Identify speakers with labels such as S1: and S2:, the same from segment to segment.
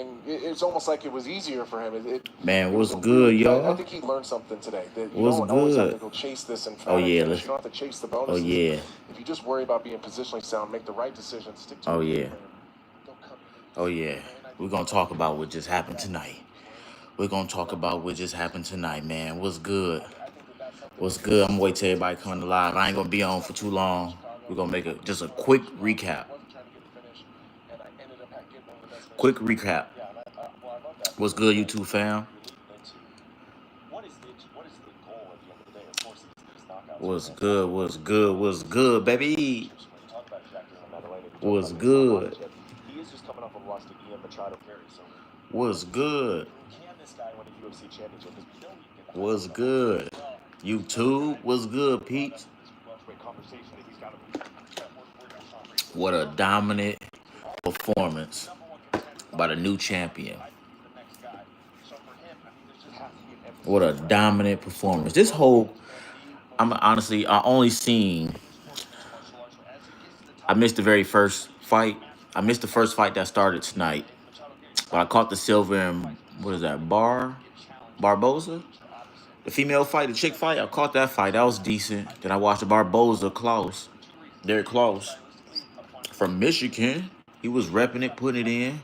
S1: having. It's almost like it was easier for him.
S2: Man,
S1: It was
S2: what's
S1: a
S2: good,
S1: really. I
S2: y'all?
S1: think he learned something today. That you
S2: What's
S1: don't always have to
S2: good?
S1: go chase this
S2: Oh
S1: emphatic
S2: yeah,
S1: finish. You don't have to chase the
S2: oh
S1: bonuses.
S2: yeah,
S1: If you just worry about being positionally sound, make the right decisions, stick to
S2: oh
S1: a game
S2: yeah,
S1: plan, they'll come.
S2: oh yeah. We're gonna talk about what just happened tonight. We're gonna talk about what just happened tonight, man. What's good? What's good? I'm gonna wait till everybody come to live. I ain't gonna be on for too long. We're gonna make just a quick recap. Quick recap. What's good, YouTube fam? What's good? What's good? What's good, baby? What's good? What's good? What's good? YouTube, what's good, peeps? What a dominant performance by the new champion. What a dominant performance. This whole, honestly, I missed the very first fight. I missed the first fight that started tonight. But I caught the silver and, what is that, Barboza? The female fight, the chick fight, I caught that fight. That was decent. Then I watched the Barboza Derek Klaus from Michigan. He was repping it, putting it in.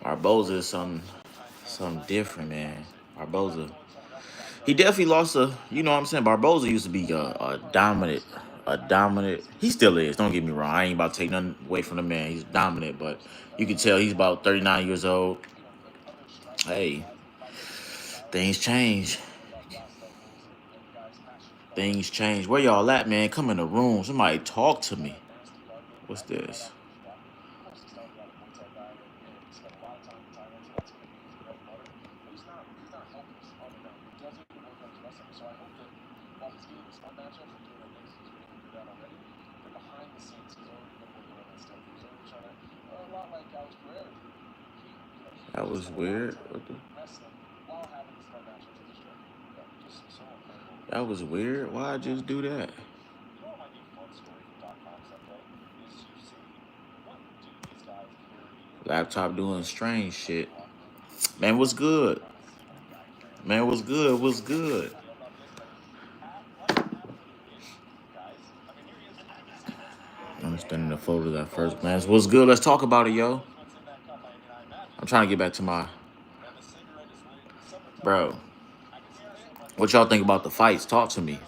S2: Barboza is something different, man. Barboza. He definitely lost you know what I'm saying? Barboza used to be a dominant. He still is, don't get me wrong. I ain't about to take nothing away from the man. He's dominant, but you can tell he's about 39 years old. Hey, things change. Things change. Where y'all at, man? Come in the room. Somebody talk to me. What's this? That was weird. That was weird. Why I just do that? Laptop doing strange shit. Man, what's good? Man, what's good? What's good? Understanding the photos at first glance. What's good? Let's talk about it, yo. I'm trying to get back to my... Bro, what y'all think about the fights? Talk to me.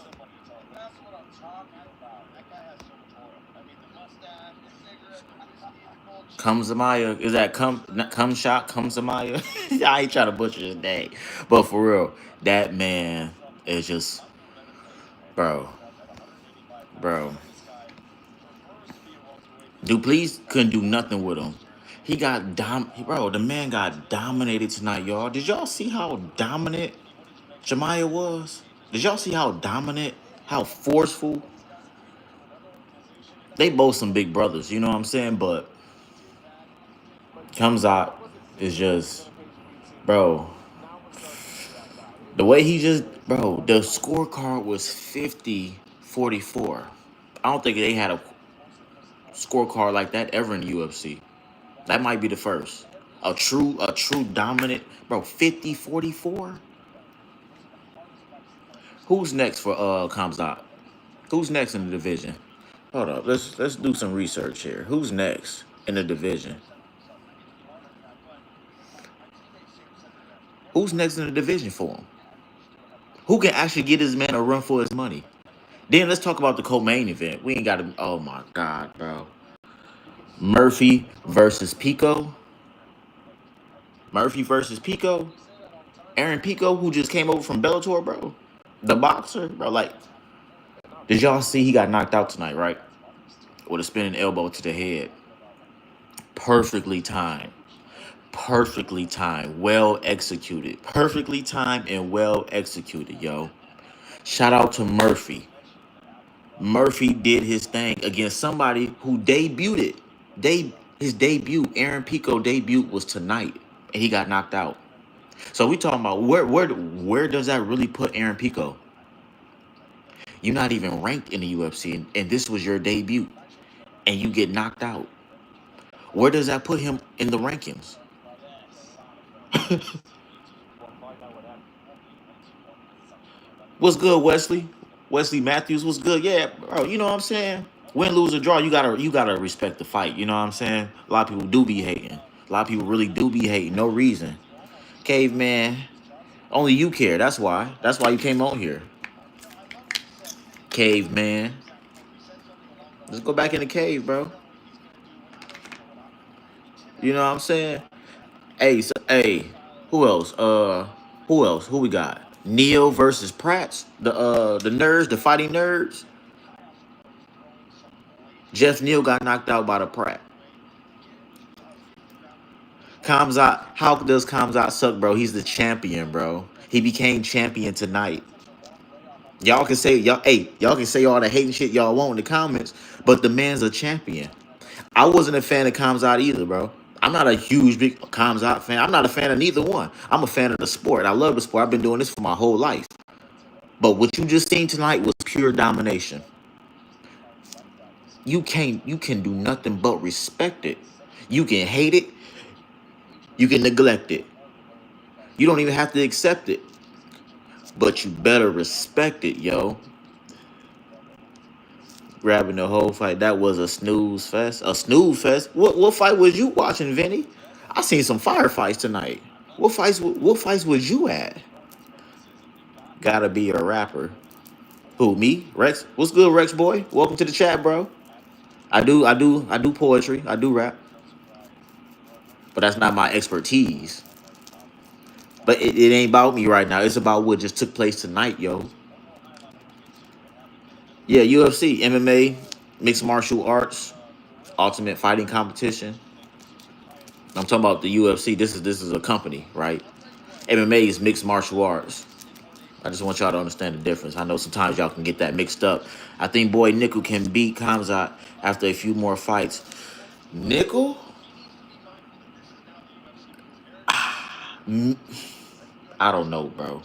S2: Kamzamaya, is that Kamzamaya? I ain't trying to butcher his name. But for real, that man is just... Bro. Duplessis couldn't do nothing with him. He got bro, the man got dominated tonight, y'all. Did y'all see how dominant Jemiah was? Did y'all see how dominant, how forceful? They both some big brothers, you know what I'm saying? But comes out is just, bro. The way he just, bro, the scorecard was 50-44. I don't think they had a scorecard like that ever in the UFC. That might be the first. A true dominant, bro, 50-44. Who's next for Kamzat? Who's next in the division? Hold up, let's do some research here. Who's next in the division? Who's next in the division for him? Who can actually get his man a run for his money? Then let's talk about the co-main event. We ain't got to. Oh my God, bro. Murphy versus Pico. Murphy versus Pico. Aaron Pico, who just came over from Bellator, bro. The boxer, bro. Like, did y'all see he got knocked out tonight, right? With a spinning elbow to the head. Perfectly timed. Perfectly timed. Well executed. Perfectly timed and well executed, yo. Shout out to Murphy. Murphy did his thing against somebody who debuted it. His debut, Aaron Pico debut was tonight, and he got knocked out. So we talking about where does that really put Aaron Pico? You're not even ranked in the UFC, and this was your debut, and you get knocked out. Where does that put him in the rankings? What's good, Wesley? Wesley Matthews, what's good? Yeah, bro. You know what I'm saying? Win, lose, or draw, you gotta respect the fight. You know what I'm saying? A lot of people do be hating. A lot of people really do be hating. No reason. Caveman, only you care. That's why. That's why you came on here. Caveman. Let's go back in the cave, bro. You know what I'm saying? Hey, hey, who else? Who else? Who we got? Neil versus Prats. The nerds, the fighting nerds. Jeff Neal got knocked out by the Pratt. Kamzat, how does Kamzat suck, bro? He's the champion, bro. He became champion tonight. Y'all can say y'all can say all the hating shit y'all want in the comments, but the man's a champion. I wasn't a fan of Kamzat either, bro. I'm not a huge big Kamzat fan. I'm not a fan of neither one. I'm a fan of the sport. I love the sport. I've been doing this for my whole life. But what you just seen tonight was pure domination. You can do nothing but respect it. You can hate it. You can neglect it. You don't even have to accept it. But you better respect it, yo. Grabbing the whole fight. That was a snooze fest. A snooze fest? What fight was you watching, Vinny? I seen some firefights tonight. What fights was you at? Gotta be a rapper. Who, me? Rex? What's good, Rex boy? Welcome to the chat, bro. I do poetry. I do rap. But that's not my expertise. But it ain't about me right now. It's about what just took place tonight, yo. Yeah, UFC, MMA, mixed martial arts, ultimate fighting competition. I'm talking about the UFC. This is a company, right? MMA is mixed martial arts. I just want y'all to understand the difference. I know sometimes y'all can get that mixed up. I think boy Nickel can beat Kamzat after a few more fights. Nickel? I don't know, bro.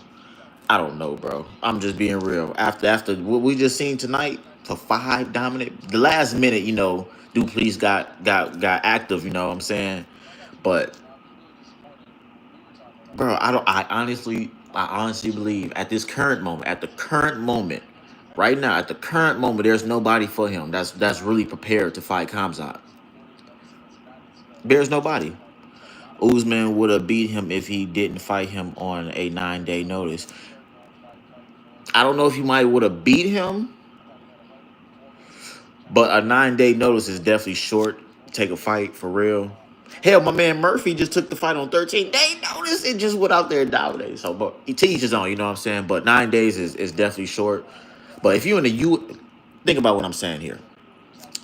S2: I don't know, bro. I'm just being real. After what we just seen tonight, for 5 dominant, the last minute, you know, Duplessis got active. You know what I'm saying? But bro, I honestly believe at the current moment, right now, at the current moment, there's nobody for him that's really prepared to fight Kamzat. There's nobody. Usman would have beat him if he didn't fight him on a 9-day notice. I don't know if he might would have beat him, but a 9-day notice is definitely short. Take a fight for real. Hell, my man Murphy just took the fight on 13-day notice and just went out there and dominated. So, but he teaches on, you know what I'm saying? But 9 days is definitely short. But if you're in the think about what I'm saying here.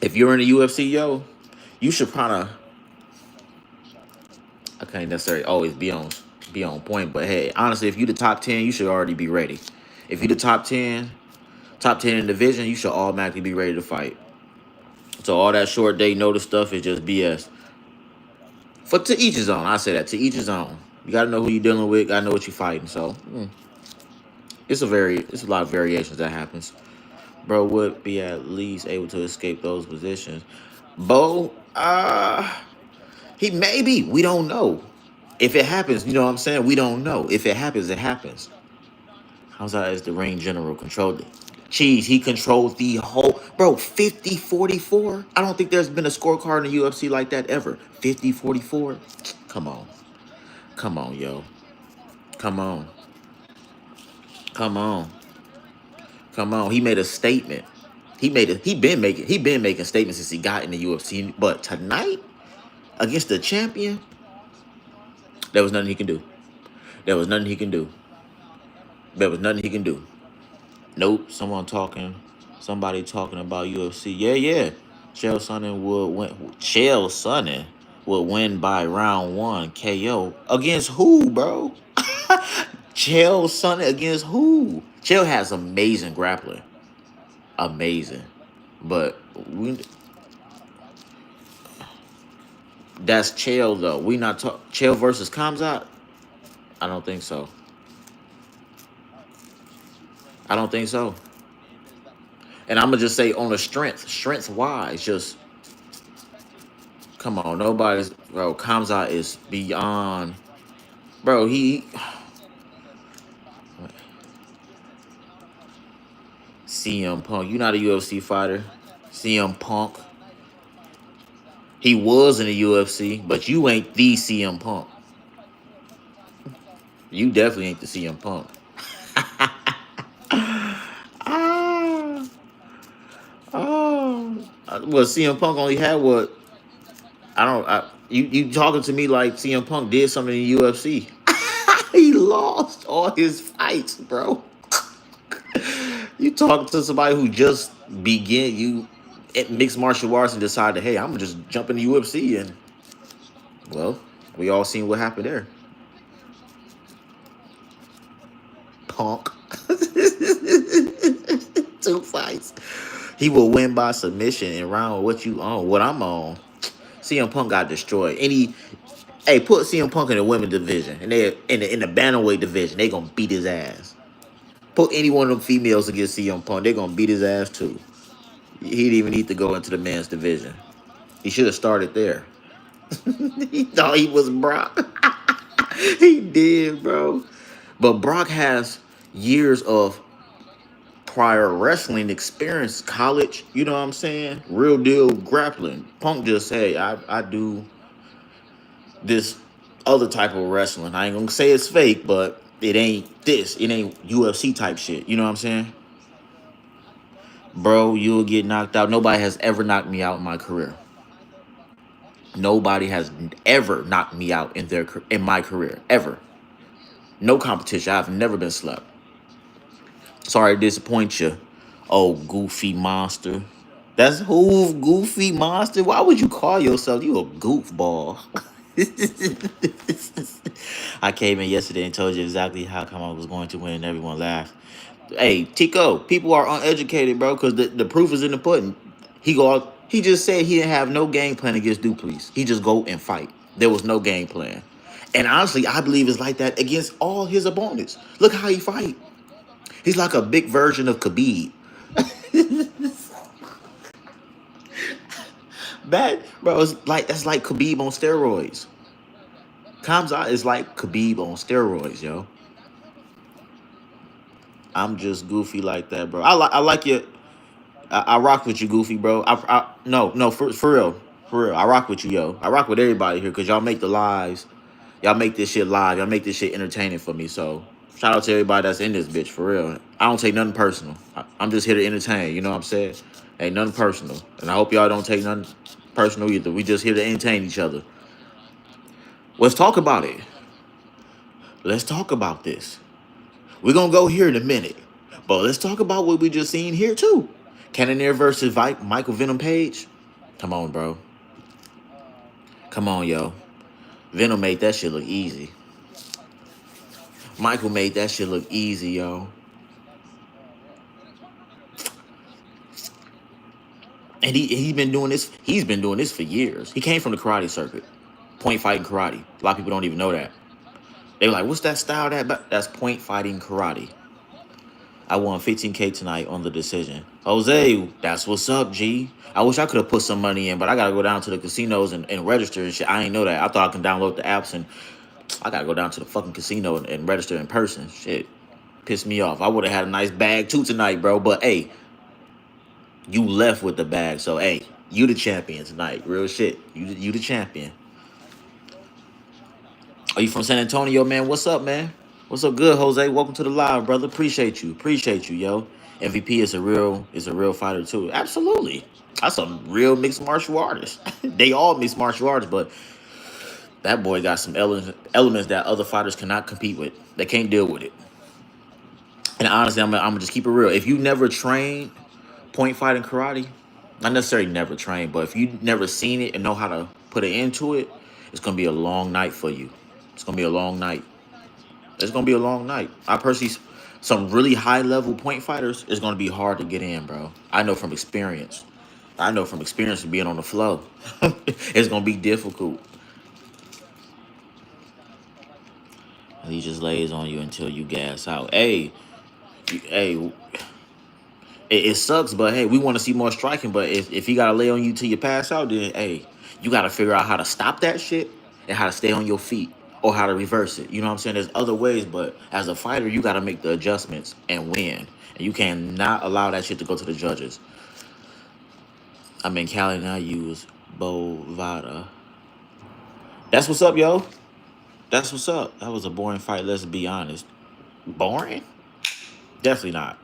S2: If you're in the UFC, yo, you should kind of. I can't necessarily always be on point, but hey, honestly, if you the top 10, you should already be ready. If you the top 10 in the division, you should automatically be ready to fight. So all that short day notice stuff is just BS. To each his own. I say that, to each his own. You gotta know who you're dealing with. Gotta know what you're fighting. So it's a lot of variations that happens. Bro would be at least able to escape those positions. Bo, he maybe. We don't know. If it happens, you know what I'm saying? We don't know. If it happens, it happens. How's that as the ring general controlled it? Cheese, he controlled the whole... Bro, 50-44? I don't think there's been a scorecard in the UFC like that ever. 50-44? Come on. Come on, yo. Come on. Come on. Come on. He made a statement. He been making statements since he got in the UFC. But tonight, against the champion, there was nothing he can do. There was nothing he can do. There was nothing he can do. Nope. Somebody talking about UFC. Yeah. Chael Sonnen would win by round 1 KO. Against who, bro? Chael Sonnen against who? Chael has amazing grappling. Amazing. But that's Chael, though. We not talk Chael versus Kamzat? I don't think so. I don't think so. And I'm going to just say on the strength-wise, just, come on, bro, Kamzat is beyond bro. CM Punk. You not a UFC fighter. CM Punk. He was in the UFC, but you ain't the CM Punk. You definitely ain't the CM Punk. Ah, oh. Well, CM Punk only had what? I don't. You talking to me like CM Punk did something in the UFC? He lost all his fights, bro. You talking to somebody who just began you at mixed martial arts and decided, hey, I'm gonna just jump in the UFC, and well, we all seen what happened there. Punk. Two fights. He will win by submission in round what you on, what I'm on. CM Punk got destroyed. Hey, put CM Punk in the women's division, and they in the bantamweight division, they gonna beat his ass. Put any one of them females against CM Punk, they gonna beat his ass too. He didn't even need to go into the men's division. He should have started there. He thought he was Brock. He did, bro. But Brock has years of prior wrestling experience, college, you know what I'm saying? Real deal grappling. Punk just say, I do this other type of wrestling. I ain't gonna say it's fake, but it ain't this. It ain't UFC type shit. You know what I'm saying? Bro, you'll get knocked out. Nobody has ever knocked me out in my career. Nobody has ever knocked me out in my career. Ever. No competition. I've never been slept. Sorry to disappoint you. Oh, goofy monster. That's who, goofy monster. Why would you call yourself? You a goofball. I came in yesterday and told you exactly how come I was going to win and everyone laughed. Hey, Tico, people are uneducated, bro, because the proof is in the pudding. He just said he didn't have no game plan against Duplessis. He just go and fight. There was no game plan. And honestly, I believe it's like that against all his opponents. Look how he fight. He's like a big version of Khabib. Bad, bro. That's like Khabib on steroids. Kamzat is like Khabib on steroids, yo. I'm just goofy like that, bro. I like you. I rock with you, goofy, bro. No, for real, for real. I rock with you, yo. I rock with everybody here because y'all make the lives. Y'all make this shit live. Y'all make this shit entertaining for me. So shout out to everybody that's in this bitch, for real. I don't take nothing personal. I'm just here to entertain. You know what I'm saying? Ain't nothing personal, and I hope y'all don't take nothing personal either. We just here to entertain each other. Let's talk about it. Let's talk about this. We're gonna go here in a minute, but let's talk about what we just seen here too. Cannonier versus Michael Venom Page. Come on, bro. Come on, yo. Venom made that shit look easy. Michael made that shit look easy, yo. And he been doing this. He's been doing this for years. He came from the karate circuit, point fighting karate. A lot of people don't even know that. They were like, "What's that style?" That's point fighting karate. I won 15K tonight on the decision. Jose, that's what's up, G. I wish I could have put some money in, but I gotta go down to the casinos and register and shit. I ain't know that. I thought I can download the apps and I gotta go down to the fucking casino and register in person. Shit. Pissed me off. I would have had a nice bag too tonight, bro. But hey, you left with the bag. So hey, you the champion tonight. Real shit. You the champion. Are you from San Antonio, man? What's up, man? What's up, good, Jose? Welcome to the live, brother. Appreciate you, yo. MVP is a real fighter too. Absolutely, that's a real mixed martial artist. They all mixed martial artists, but that boy got some elements that other fighters cannot compete with. They can't deal with it. And honestly, I'm gonna just keep it real. If you never trained point fighting karate, not necessarily never trained, but if you never seen it and know how to put it into it, it's gonna be a long night for you. It's gonna be a long night. It's gonna be a long night. I personally, some really high level point fighters, it's gonna be hard to get in, bro. I know from experience. I know from experience of being on the flow. It's gonna be difficult. He just lays on you until you gas out. Hey, hey, it sucks, but hey, we want to see more striking. But if he gotta lay on you till you pass out, then hey, you gotta figure out how to stop that shit and how to stay on your feet. or how to reverse it. You know what I'm saying? There's other ways, but as a fighter, you got to make the adjustments and win. And you cannot allow that shit to go to the judges. I'm in Cali and I use Bovada. That's what's up, yo. That's what's up. That was a boring fight, let's be honest. Boring? Definitely not.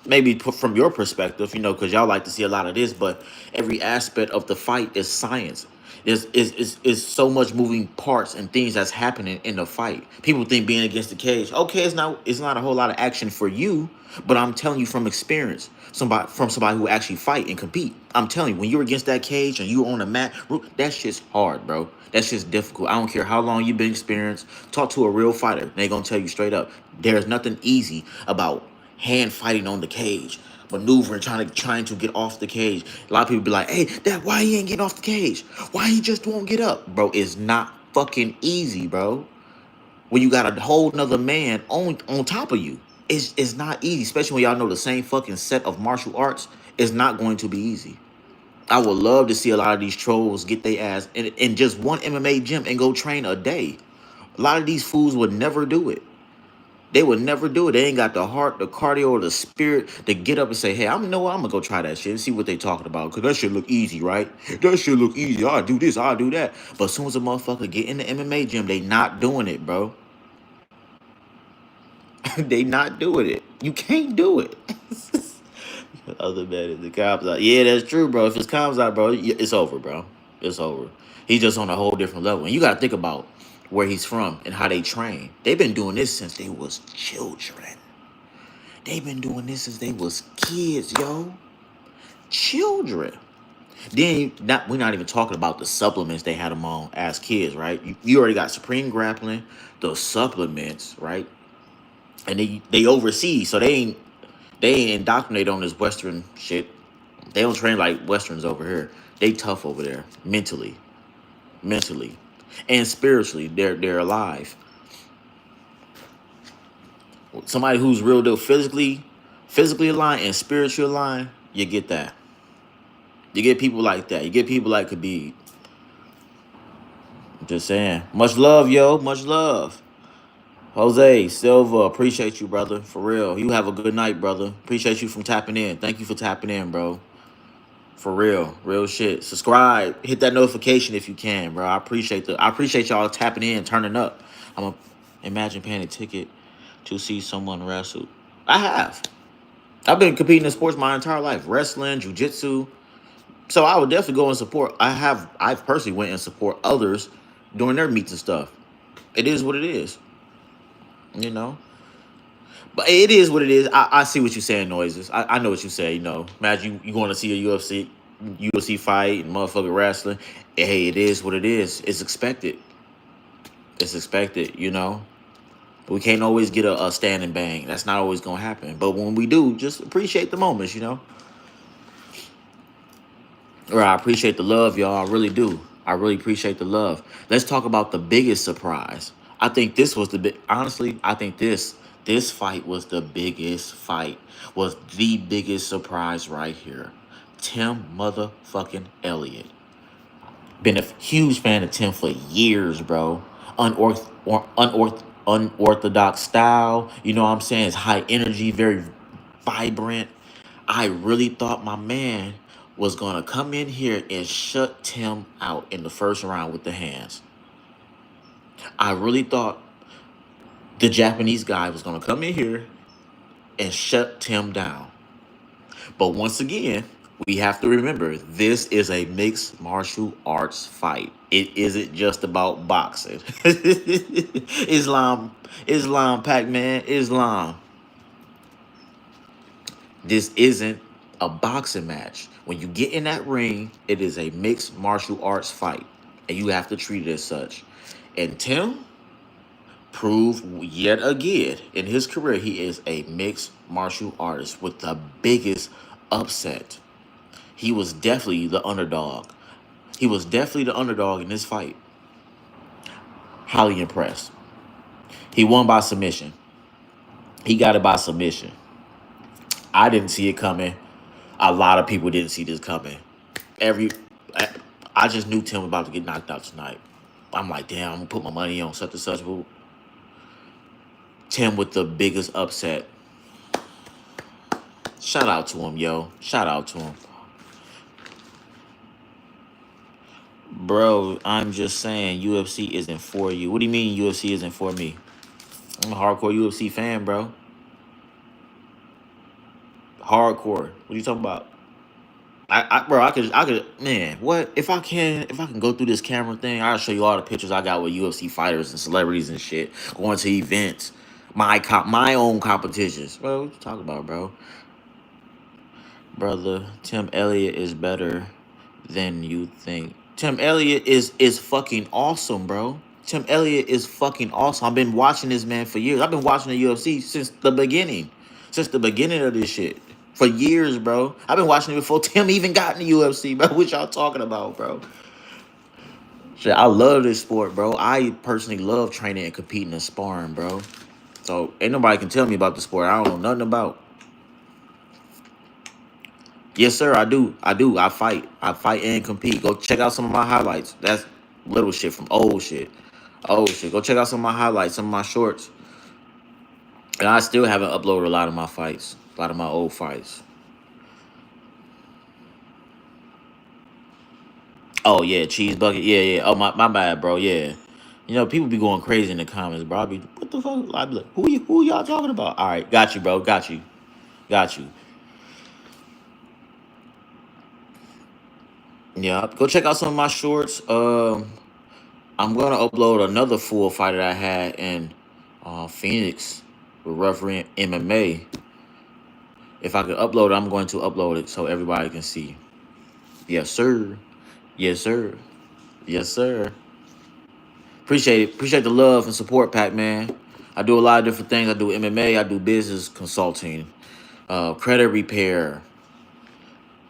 S2: Maybe from your perspective, because y'all like to see a lot of this, but every aspect of the fight is science. Is so much moving parts and things that's happening in the fight. People think being against the cage, okay, it's not a whole lot of action for you, but I'm telling you from experience, somebody who actually fight and compete. I'm telling you, when you're against that cage and you're on the mat, that shit's hard, bro. That shit's difficult. I don't care how long you've been experienced. Talk to a real fighter, and they're gonna tell you straight up, there's nothing easy about hand fighting on the cage, maneuvering, trying to get off the cage. A lot of people be like, hey, Dad, why he ain't getting off the cage? Why he just won't get up? Bro, it's not fucking easy, bro. When you got a whole nother man on top of you. It's not easy, especially when y'all know the same fucking set of martial arts. It's not going to be easy. I would love to see a lot of these trolls get their ass in just one MMA gym and go train a day. A lot of these fools would never do it. They would never do it. They ain't got the heart, the cardio, or the spirit to get up and say, hey, I'm gonna go try that shit and see what they talking about. Cause that shit look easy, right? That shit look easy. I'll do this, I'll do that. But as soon as a motherfucker get in the MMA gym, they not doing it, bro. They not doing it. You can't do it. Other man is the cops out. Yeah, that's true, bro. If it's cops out, bro, it's over, bro. It's over. He's just on a whole different level. And you gotta think about where he's from and how they train. They've been doing this since they was children. They've been doing this since they was kids, yo. Children. Then we're not even talking about the supplements they had them on as kids, right? You already got Supreme Grappling, the supplements, right? And they overseas, so they ain't indoctrinated on this Western shit. They don't train like Westerns over here. They tough over there, mentally, and spiritually. They're alive. Somebody who's real deal, physically aligned and spiritually aligned, you get that. You get people like that. You get people like Khabib. I'm just saying. Much love, yo. Much love. Jose Silva, appreciate you, brother. For real. You have a good night, brother. Appreciate you from tapping in. Thank you for tapping in, bro. For real. Real shit. Subscribe. Hit that notification if you can, bro. I appreciate y'all tapping in, turning up. I'm a imagine paying a ticket to see someone wrestle. I have. I've been competing in sports my entire life. Wrestling, jiu-jitsu. So I would definitely go and support. I've personally went and support others doing their meets and stuff. It is what it is. But it is what it is. I see what you're saying, Noises. I know what you say, Imagine you going to see a UFC fight and motherfucker wrestling. Hey, it is what it is. It's expected. It's expected, But we can't always get a stand and bang. That's not always going to happen. But when we do, just appreciate the moments, Or I appreciate the love, y'all. I really do. I really appreciate the love. Let's talk about the biggest surprise. I think this was honestly, I think this fight was the biggest fight. Was the biggest surprise right here. Tim motherfucking Elliott. Been a huge fan of Tim for years, bro. Unorthodox style. You know what I'm saying? It's high energy, very vibrant. I really thought my man was going to come in here and shut Tim out in the first round with the hands. I really thought the Japanese guy was going to come in here and shut Tim down. But once again, we have to remember, this is a mixed martial arts fight. It isn't just about boxing. Islam, Pac-Man, Islam. This isn't a boxing match. When you get in that ring, it is a mixed martial arts fight. And you have to treat it as such. And Tim proved yet again in his career he is a mixed martial artist with the biggest upset. He was definitely the underdog. He was definitely the underdog in this fight. Highly impressed. He won by submission. He got it by submission. I didn't see it coming. A lot of people didn't see this coming. I just knew Tim was about to get knocked out tonight. I'm like, damn, I'm gonna put my money on such and such. But Tim with the biggest upset. Shout out to him, yo. Shout out to him. Bro, I'm just saying UFC isn't for you. What do you mean UFC isn't for me? I'm a hardcore UFC fan, bro. Hardcore. What are you talking about? Bro, I could, man. What if I can go through this camera thing? I'll show you all the pictures I got with UFC fighters and celebrities and shit, going to events, my own competitions. Bro, what you talking about, bro? Brother, Tim Elliott is better than you think. Tim Elliott is fucking awesome, bro. Tim Elliott is fucking awesome. I've been watching this man for years. I've been watching the UFC since the beginning. Since the beginning of this shit. For years, bro. I've been watching it before Tim even got in the UFC, bro. What y'all talking about, bro? Shit, I love this sport, bro. I personally love training and competing and sparring, bro. So ain't nobody can tell me about the sport I don't know nothing about. Yes, sir, I do. I fight. I fight and compete. Go check out some of my highlights. That's little shit from old shit. Old shit. Go check out some of my highlights, some of my shorts. And I still haven't uploaded a lot of my fights. A lot of my old fights. Oh, yeah, cheese bucket. Yeah, yeah. Oh, my bad, bro. Yeah. You know, people be going crazy in the comments, bro. I be, what the fuck? I be like, who y'all talking about? All right, got you, bro. Got you. Got you. Yeah, go check out some of my shorts. I'm gonna upload another full fight that I had in Phoenix with refereeing MMA. If I could upload it, I'm going to upload it so everybody can see. Yes, sir. Yes, sir. Yes, sir. Appreciate it. Appreciate the love and support, Pac-Man. I do a lot of different things. I do MMA. I do business consulting, credit repair,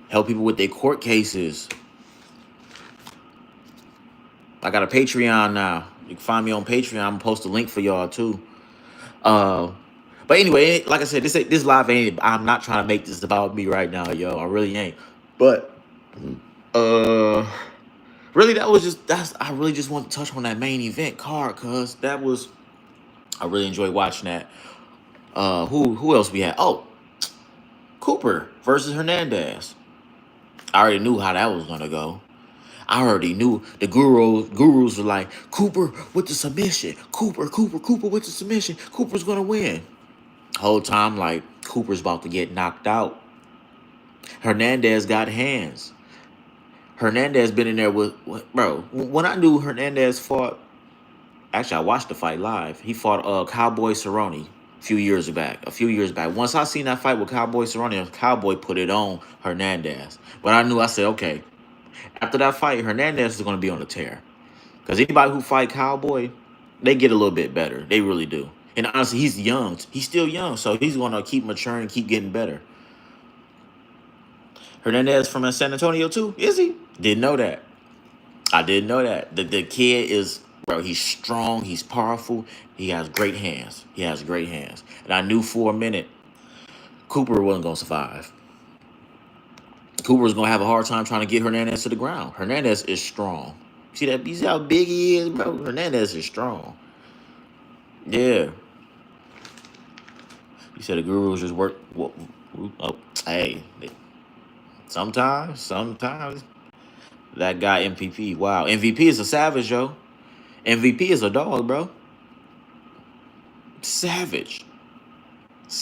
S2: help people with their court cases. I got a Patreon now. You can find me on Patreon. I'm gonna post a link for y'all too. But anyway, like I said, this live ain't. I'm not trying to make this about me right now, yo. I really ain't. But really, I really just want to touch on that main event card, cause that was. I really enjoyed watching that. Who else we had? Oh, Cooper versus Hernandez. I already knew how that was gonna go. I already knew the gurus were like, Cooper with the submission. Cooper with the submission. Cooper's gonna win. Whole time, like, Cooper's about to get knocked out. Hernandez got hands. Hernandez been in there with, bro, when I knew Hernandez fought, actually, I watched the fight live. He fought Cowboy Cerrone a few years back. Once I seen that fight with Cowboy Cerrone, Cowboy put it on Hernandez. But I knew, I said, okay, after that fight, Hernandez is going to be on a tear. Because anybody who fight Cowboy, they get a little bit better. They really do. And honestly, he's young. He's still young, so he's going to keep maturing, keep getting better. Hernandez from San Antonio too, is he? Didn't know that. I didn't know that. The kid is, bro, he's strong, he's powerful, he has great hands. He has great hands. And I knew for a minute Cooper wasn't going to survive. Cooper was going to have a hard time trying to get Hernandez to the ground. Hernandez is strong. See that? You see how big he is, bro? Hernandez is strong. Yeah. You said the gurus just work. Oh, hey. Sometimes that guy MVP. Wow. MVP is a savage, yo. MVP is a dog, bro. Savage.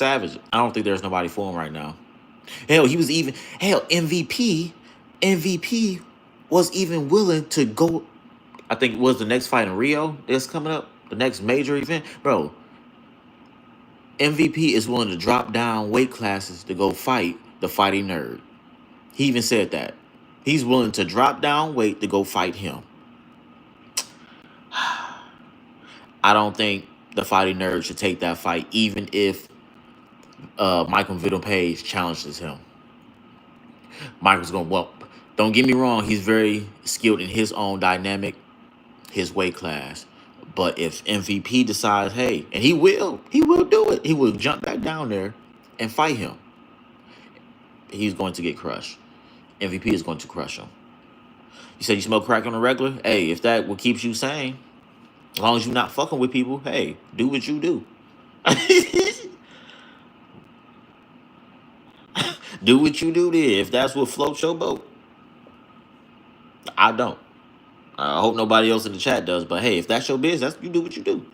S2: I don't think there's nobody for him right now. Hell, MVP was even willing to go. I think it was the next fight in Rio that's coming up, the next major event. Bro, MVP is willing to drop down weight classes to go fight the Fighting Nerd. He even said that. He's willing to drop down weight to go fight him. I don't think the Fighting Nerd should take that fight, even if Michael Venom Page challenges him. Michael's going, well, don't get me wrong, he's very skilled in his own dynamic, his weight class. But if MVP decides, hey, and he will do it. He will jump back down there and fight him. He's going to get crushed. MVP is going to crush him. You said you smoke crack on the regular? Hey, if that what keeps you sane, as long as you're not fucking with people, hey, do what you do. Do what you do there. If that's what floats your boat, I don't. I hope nobody else in the chat does. But hey, if that's your business, you do what you do.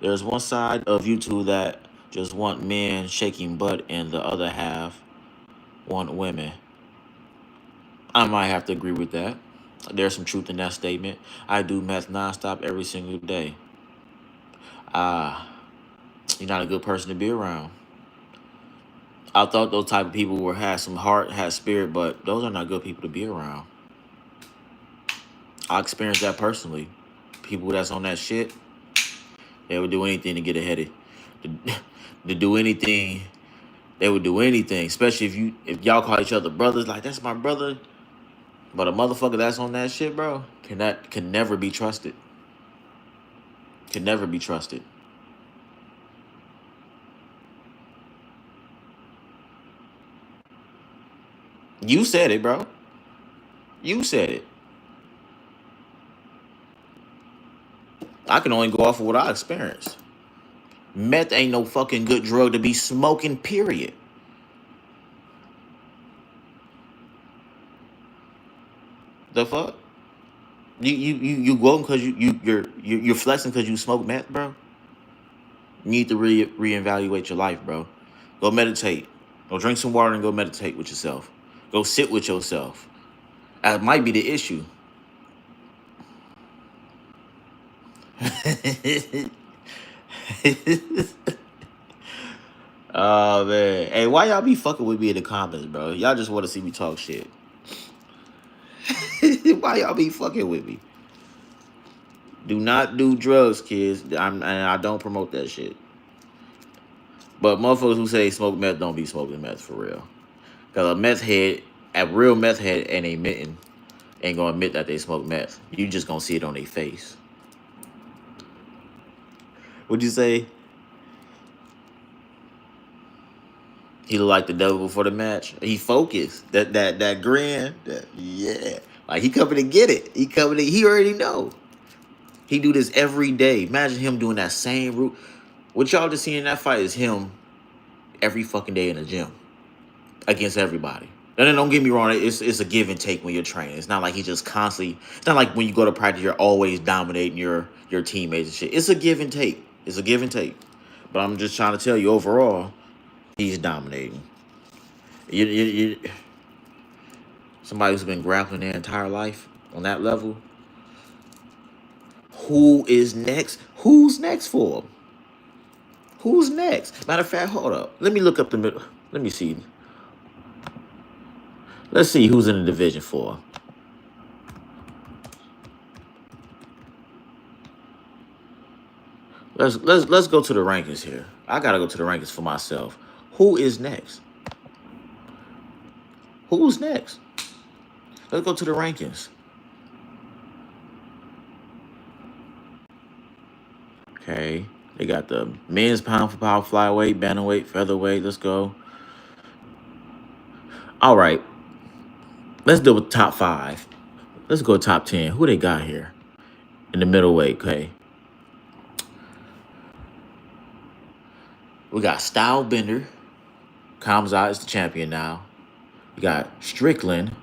S2: There's one side of you two that just want men shaking butt, and the other half want women. I might have to agree with that. There's some truth in that statement. I do meth nonstop every single day. You're not a good person to be around. I thought those type of people had some heart, had spirit, but those are not good people to be around. I experienced that personally. People that's on that shit, they would do anything to get ahead of to do anything. They would do anything, especially if y'all call each other brothers, like that's my brother. But a motherfucker that's on that shit, bro, can never be trusted. Can never be trusted. You said it, bro. You said it. I can only go off of what I experienced. Meth ain't no fucking good drug to be smoking, period. The fuck? You go because you're flexing because you smoke meth, bro. You need to reevaluate your life, bro. Go meditate. Go drink some water and go meditate with yourself. Go sit with yourself. That might be the issue. Oh man. Hey, why y'all be fucking with me in the comments, bro? Y'all just want to see me talk shit. Why y'all be fucking with me? Do not do drugs, kids. And I don't promote that shit. But motherfuckers who say smoke meth don't be smoking meth for real. Cause a real meth head ain't gonna admit that they smoke meth. You just gonna see it on their face. What'd you say? He look like the devil before the match. He focused. That grin. Yeah. Like he coming to get it. He already know. He do this every day. Imagine him doing that same route. What y'all just seen in that fight is him every fucking day in the gym. Against everybody. And then don't get me wrong, it's a give and take when you're training. It's not like he just constantly, it's not like when you go to practice, you're always dominating your teammates and shit. It's a give and take. It's a give and take. But I'm just trying to tell you, overall, he's dominating. Somebody who's been grappling their entire life on that level. Who is next? Who's next for him? Who's next? Matter of fact, hold up. Let me look up the middle. Let me see. Let's see who's in the division for. Let's go to the rankings here. I gotta go to the rankings for myself. Who is next? Who's next? Let's go to the rankings. Okay. They got the men's pound for pound, flyweight, bantamweight, featherweight. Let's go. All right. Let's do with top 5. Let's go top 10. Who they got here? In the middleweight, okay. We got Stylebender. Kamzat is the champion now. We got Strickland.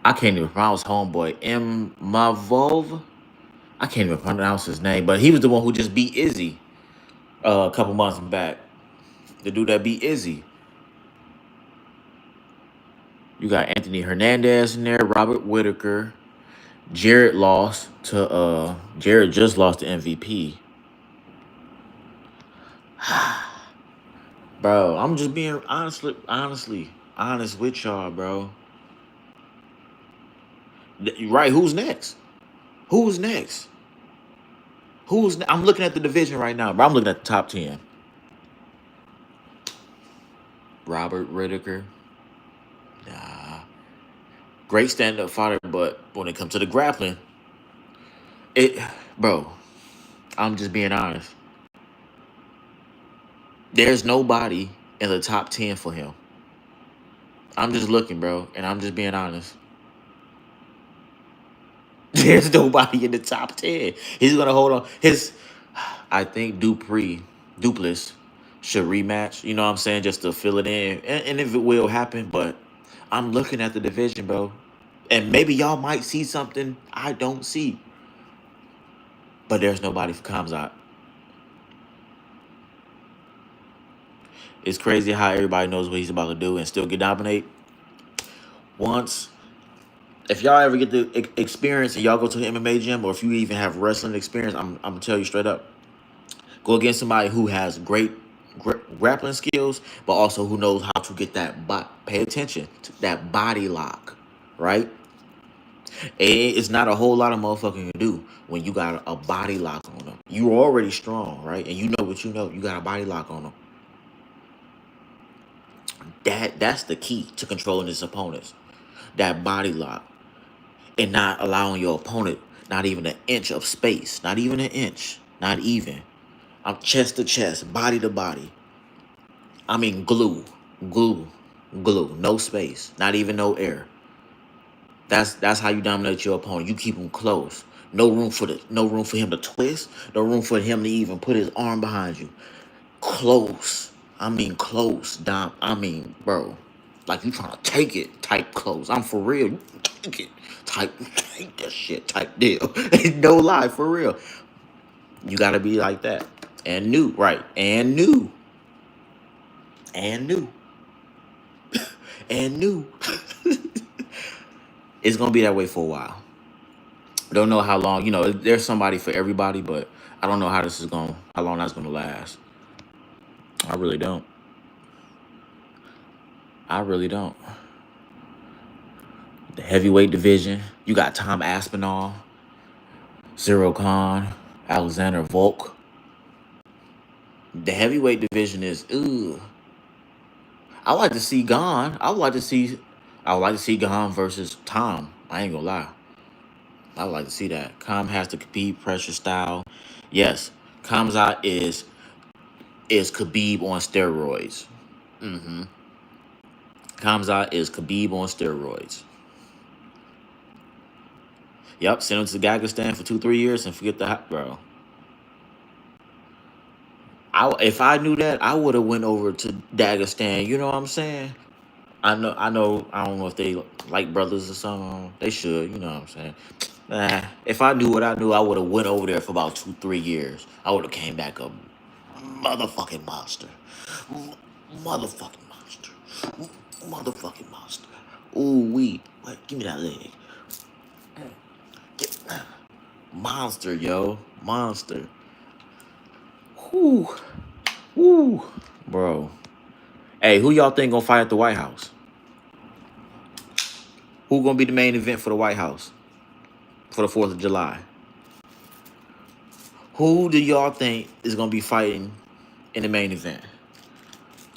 S2: I can't even pronounce homeboy. M. Mavov. I can't even pronounce his name, but he was the one who just beat Izzy a couple months back. The dude that beat Izzy. You got Anthony Hernandez in there, Robert Whitaker. Jared just lost to MVP. Bro, I'm just being honest with y'all, bro. Right, who's next? Who's next? I'm looking at the division right now, bro. I'm looking at the top 10. Robert Whitaker. Nah. Great stand-up fighter, but when it comes to the grappling, bro, I'm just being honest. There's nobody in the top 10 for him. I'm just looking, bro, and I'm just being honest. There's nobody in the top 10. He's gonna hold on. I think Dupless should rematch. You know what I'm saying? Just to fill it in, and if it will happen, but I'm looking at the division, bro, and maybe y'all might see something I don't see. But there's nobody for Kamzat. It's crazy how everybody knows what he's about to do and still get dominate. Once, if y'all ever get the experience and y'all go to the MMA gym, or if you even have wrestling experience, I'm gonna tell you straight up, go against somebody who has great grappling skills, but also who knows how to get that pay attention to that body lock, right? It's not a whole lot of motherfucking can do when you got a body lock on them. You're already strong, right? And you know what you know. You got a body lock on them. That's the key to controlling his opponents. That body lock. And not allowing your opponent not even an inch of space. Not even an inch. Not even. I'm chest to chest, body to body. I mean glue. Glue. Glue. No space. Not even no air. That's how you dominate your opponent. You keep him close. No room for him to twist. No room for him to even put his arm behind you. Close. I mean close, Dom. I mean, bro. Like you trying to take it type close. I'm for real. You take it. Take that shit type deal. No lie, for real. You gotta be like that. And new, right. And new. And new. And new. It's gonna be that way for a while. Don't know how long. You know, there's somebody for everybody, but I don't know how long that's gonna last. I really don't. I really don't. The heavyweight division, you got Tom Aspinall, Zero Khan, Alexander Volk. The heavyweight division is I would like to see Gon. I would like to see Gon versus Tom. I ain't gonna lie. I would like to see that. Kam has to compete, pressure style. Yes, Kamzat is Khabib on steroids. Kamzat is Khabib on steroids. Yep, send him to Dagestan for 2-3 years and forget the hot bro. If I knew that, I would have went over to Dagestan. You know what I'm saying? I know. I don't know if they like brothers or something. They should. You know what I'm saying? If I knew what I knew, I would have went over there for about 2-3 years. I would have came back a motherfucking monster. Motherfucking monster. Motherfucking monster. Ooh wee. Wait, give me that leg. Monster, yo. Monster. Whoo. Whoo. Bro. Hey, who y'all think gonna fight at the White House? Who gonna be the main event for the White House? For the 4th of July? Who do y'all think is gonna be fighting in the main event?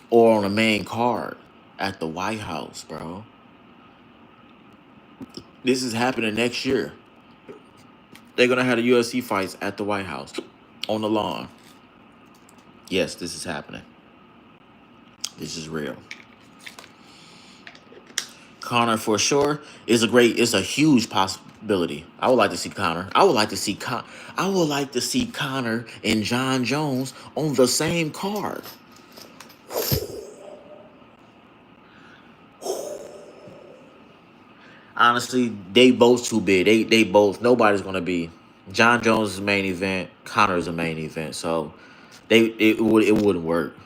S2: Or on the main card at the White House, bro? This is happening next year. They're gonna have the UFC fights at the White House. On the lawn. Yes, this is happening. This is real. Conor for sure it's a huge possibility. I would like to see Conor. I would like to see Conor and John Jones on the same card. Honestly, they both too big. They both, nobody's gonna be. John Jones is the main event. Conor is the main event. So it wouldn't work.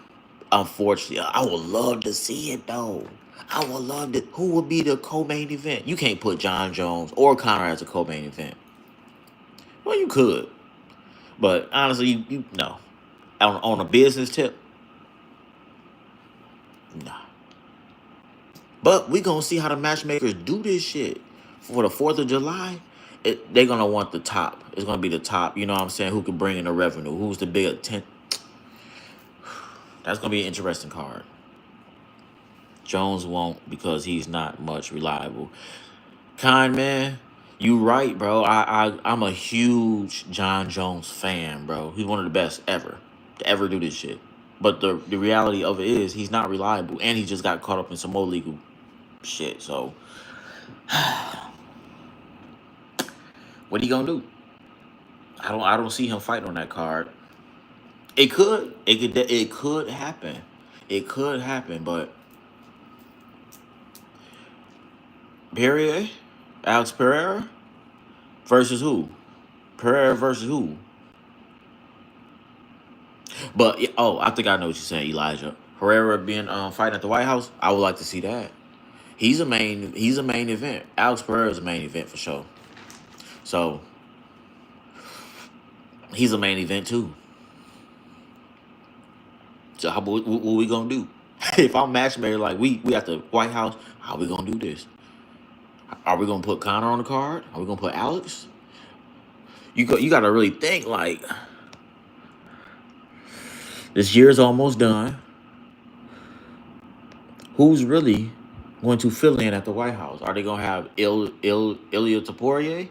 S2: Unfortunately, I would love to see it though. I would love to. Who would be the co-main event? You can't put John Jones or Conor as a co-main event. Well, you could, but honestly, you no. On a business tip, nah. But we gonna see how the matchmakers do this shit for the 4th of July. They're gonna want the top. It's gonna be the top. You know what I'm saying? Who can bring in the revenue? Who's the big That's gonna be an interesting card. Jones won't because he's not much reliable. Kind man, you right, bro. I'm a huge John Jones fan, bro. He's one of the best ever to ever do this shit. But the reality of it is he's not reliable, and he just got caught up in some more legal shit. So What he gonna do? I don't see him fighting on that card. It could happen. It could happen, but Perrier, Alex Pereira versus who? Pereira versus who? But oh, I think I know what you're saying, Elijah. Herrera being fighting at the White House. I would like to see that. He's a main. He's a main event. Alex Pereira is a main event for sure. So he's a main event too. So what we gonna do? If I'm matchmaker, like we at the White House, how we gonna do this? Are we gonna put Connor on the card? Are we gonna put Alex? You got to really think like this year's almost done. Who's really going to fill in at the White House? Are they gonna have Ilya Taporia?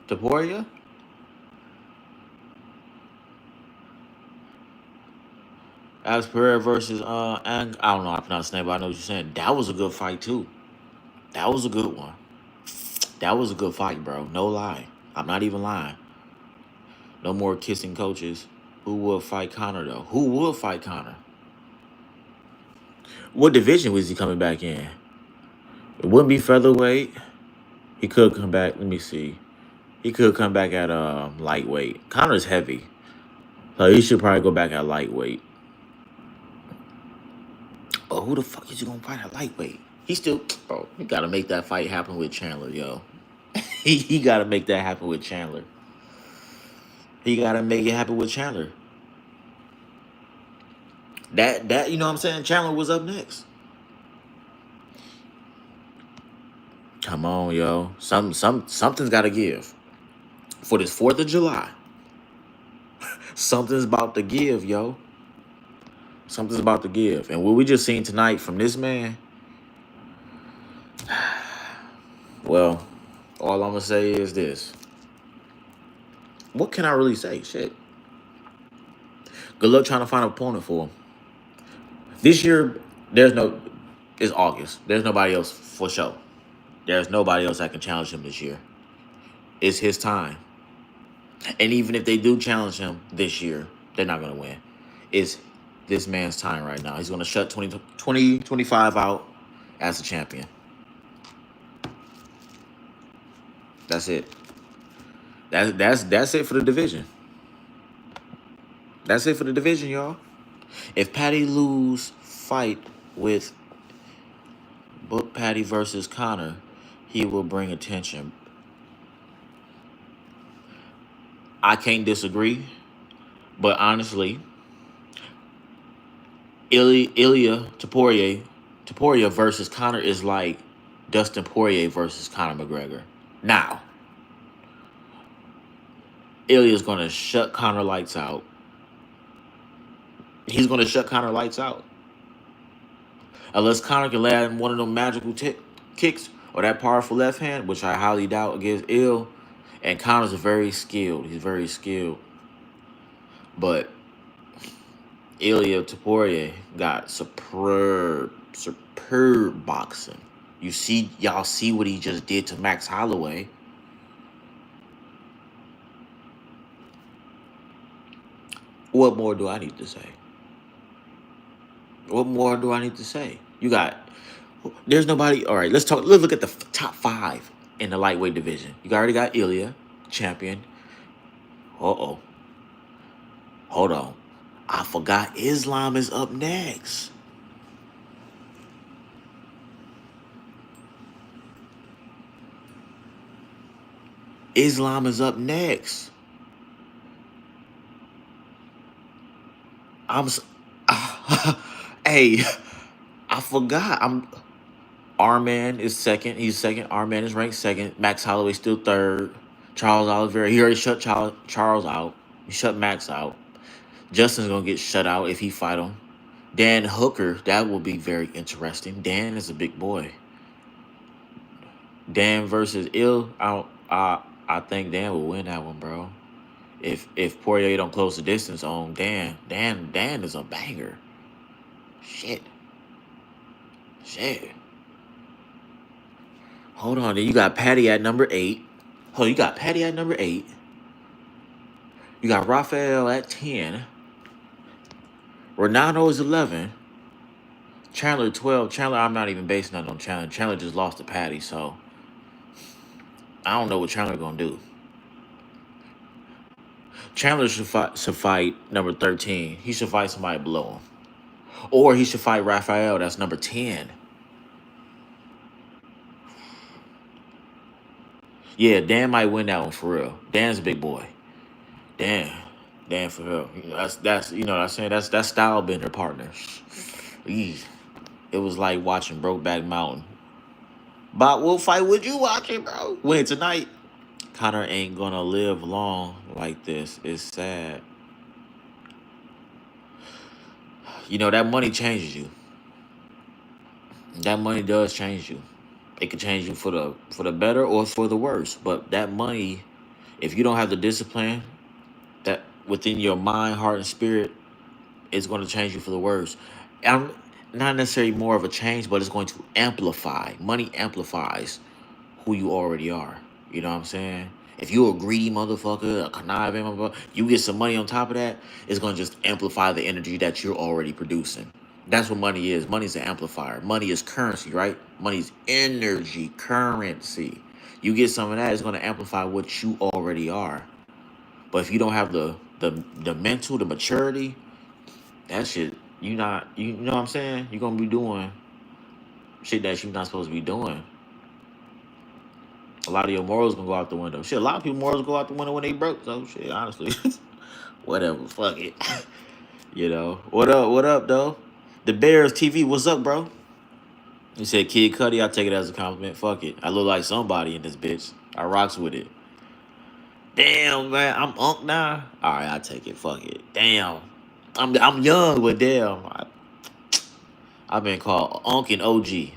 S2: Taporia? Alex Pereira versus and I don't know how to pronounce his name, but I know what you're saying. That was a good fight too. That was a good one. That was a good fight, bro. No lie. I'm not even lying. No more kissing coaches. Who would fight Connor though? Who would fight Connor? What division was he coming back in? It wouldn't be featherweight. He could come back. Let me see. He could come back at lightweight. Connor's heavy, so he should probably go back at lightweight. But who the fuck is you gonna fight at lightweight? He still, bro. You gotta make that fight happen with Chandler, yo. he gotta make that happen with Chandler. He gotta make it happen with Chandler. That you know what I'm saying? Chandler was up next. Come on, yo. Something's gotta give. For this 4th of July. Something's about to give, yo. Something's about to give. And what we just seen tonight from this man, well, all I'm gonna say is this. What can I really say? Shit. Good luck trying to find an opponent for him. This year, it's August. There's nobody else for sure. There's nobody else that can challenge him this year. It's his time. And even if they do challenge him this year, they're not going to win. It's this man's time right now. He's going to shut 2025 out as a champion. That's it. That's it for the division. That's it for the division, y'all. If Patty lose fight with book Patty versus Connor, he will bring attention. I can't disagree, but honestly, Ilya Taporia versus Connor is like Dustin Poirier versus Conor McGregor. Now, Ilya's going to shut Conor lights out. He's going to shut Conor lights out. Unless Conor can land one of them magical kicks or that powerful left hand, which I highly doubt against Ill. And Conor's very skilled. He's very skilled. But Ilya Taporia got superb boxing. Y'all see what he just did to Max Holloway. What more do I need to say? What more do I need to say? There's nobody. All right, let's look at the top 5 in the lightweight division. You already got Ilya, champion. Hold on. I forgot Islam is up next. Islam is up next. Hey, I forgot. Arman is second. He's second. Arman is ranked second. Max Holloway still third. Charles Oliveira, he already shut Charles out. He shut Max out. Justin's going to get shut out if he fight him. Dan Hooker, that will be very interesting. Dan is a big boy. Dan versus Ill, I think Dan will win that one, bro. If Poirier don't close the distance on Dan is a banger. Shit. Hold on, then you got Patty at number 8. Oh, you got Patty at number 8. You got Rafael at 10. Ronaldo is 11. Chandler 12. Chandler, I'm not even basing that on Chandler. Chandler just lost to Patty, so I don't know what Chandler gonna do. Chandler should fight number 13. He should fight somebody below him. Or he should fight Rafael. That's number 10. Yeah, Dan might win that one for real. Dan's a big boy. Dan for real. You know, that's you know what I'm saying? That's style bender partner. Eee. It was like watching Brokeback Mountain. But what fight would you watching, bro? Win tonight. Conor ain't gonna live long like this. It's sad. You know, that money changes you. That money does change you. It can change you for the better or for the worse. But that money, if you don't have the discipline that within your mind, heart, and spirit, it's going to change you for the worse. I'm not necessarily more of a change, but it's going to amplify. Money amplifies who you already are. You know what I'm saying? If you're a greedy motherfucker, a conniving motherfucker, you get some money on top of that, it's going to just amplify the energy that you're already producing. That's what money is. Money is an amplifier. Money is currency, right? Money is energy, currency. You get some of that, it's going to amplify what you already are. But if you don't have the mental, the maturity, that shit, you know what I'm saying? You're going to be doing shit that you're not supposed to be doing. A lot of your morals gonna go out the window. Shit, a lot of people morals go out the window when they broke. So shit, honestly, whatever. Fuck it. You know what up? What up, though? The Bears TV. What's up, bro? You said Kid Cudi. I take it as a compliment. Fuck it. I look like somebody in this bitch. I rocks with it. Damn, man. I'm unk now. All right, I take it. Fuck it. Damn. I'm young, but damn, I've been called unk and OG.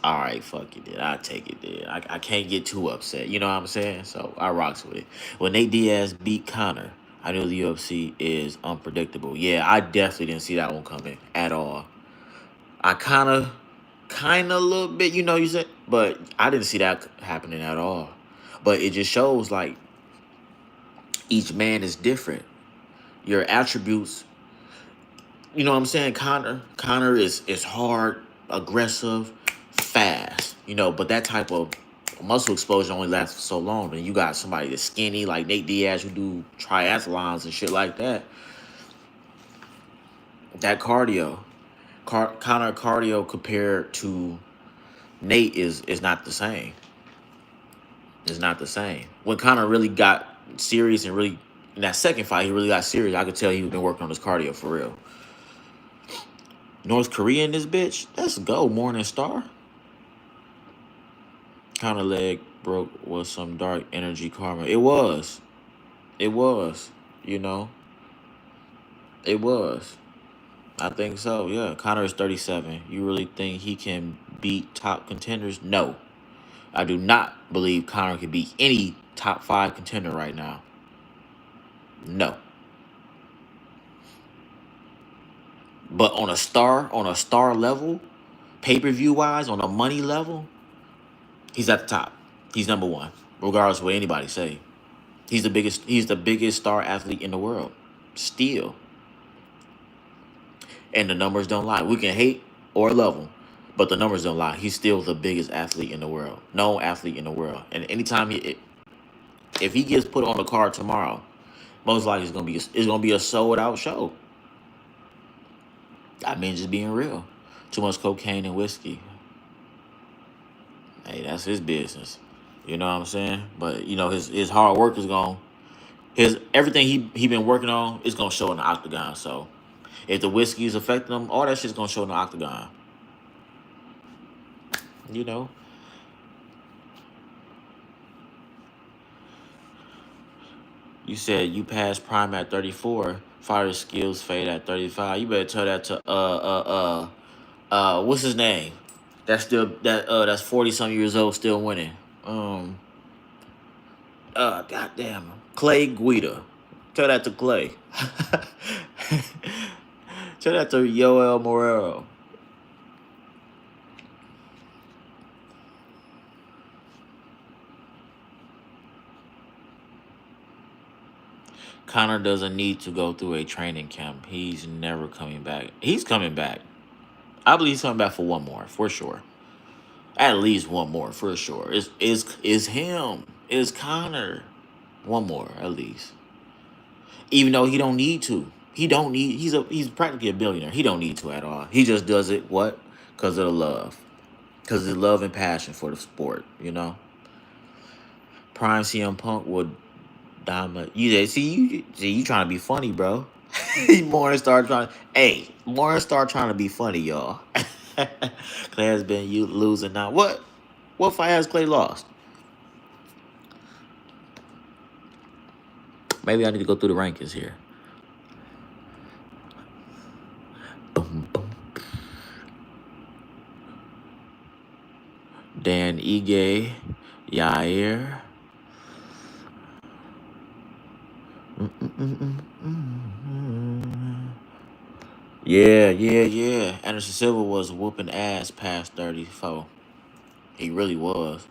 S2: All right, fuck it, then. I take it, then. I can't get too upset. You know what I'm saying? So I rocks with it. When Nate Diaz beat Conor, I knew the UFC is unpredictable. Yeah, I definitely didn't see that one coming at all. I kind of a little bit, you know, you said, but I didn't see that happening at all. But it just shows like each man is different. Your attributes, you know what I'm saying? Conor is hard, aggressive, fast, you know, but that type of muscle exposure only lasts for so long. And you got somebody that's skinny like Nate Diaz who do triathlons and shit like that. That cardio, Conor cardio compared to Nate is not the same. It's not the same. When Conor really got serious and really in that second fight, he really got serious. I could tell he's been working on his cardio for real. North Korea in this bitch. Let's go, Morning Star. Conor leg broke with some dark energy karma. It was. You know. It was. I think so. Yeah. Conor is 37. You really think he can beat top contenders? No. I do not believe Conor can beat any top 5 contender right now. No. But on a star level, pay-per-view wise, on a money level, he's at the top. He's number 1, regardless of what anybody say. He's the biggest star athlete in the world. Still. And the numbers don't lie. We can hate or love him, but the numbers don't lie. He's still the biggest athlete in the world. Known athlete in the world. And anytime if he gets put on the card tomorrow, most likely it's gonna be a sold out show. I mean, just being real. Too much cocaine and whiskey. Hey, that's his business. You know what I'm saying? But you know, his hard work is gone. Everything he been working on is gonna show in the octagon. So if the whiskey is affecting him, all that shit's gonna show in the octagon. You know. You said you passed prime at 34, fire skills fade at 35. You better tell that to what's his name? That's 40 some years old still winning. Goddamn, Clay Guida. Tell that to Clay. Tell that to Yoel Morero. Conor doesn't need to go through a training camp. He's never coming back. He's coming back. I believe he's coming back for one more, for sure. At least one more, for sure. It's him. It's Conor. One more, at least. Even though he don't need to. He don't need. He's practically a billionaire. He don't need to at all. He just does it what? Because of the love. Because of the love and passion for the sport. You know. Prime CM Punk would dominate. You trying to be funny, bro. Morning Star trying. Hey, Morning Star trying to be funny, y'all. Clay has been you losing now. What fight has Clay lost? Maybe I need to go through the rankings here. Boom, boom. Dan Ige, Yair. Yeah. Anderson Silva was whooping ass past 34. He really was.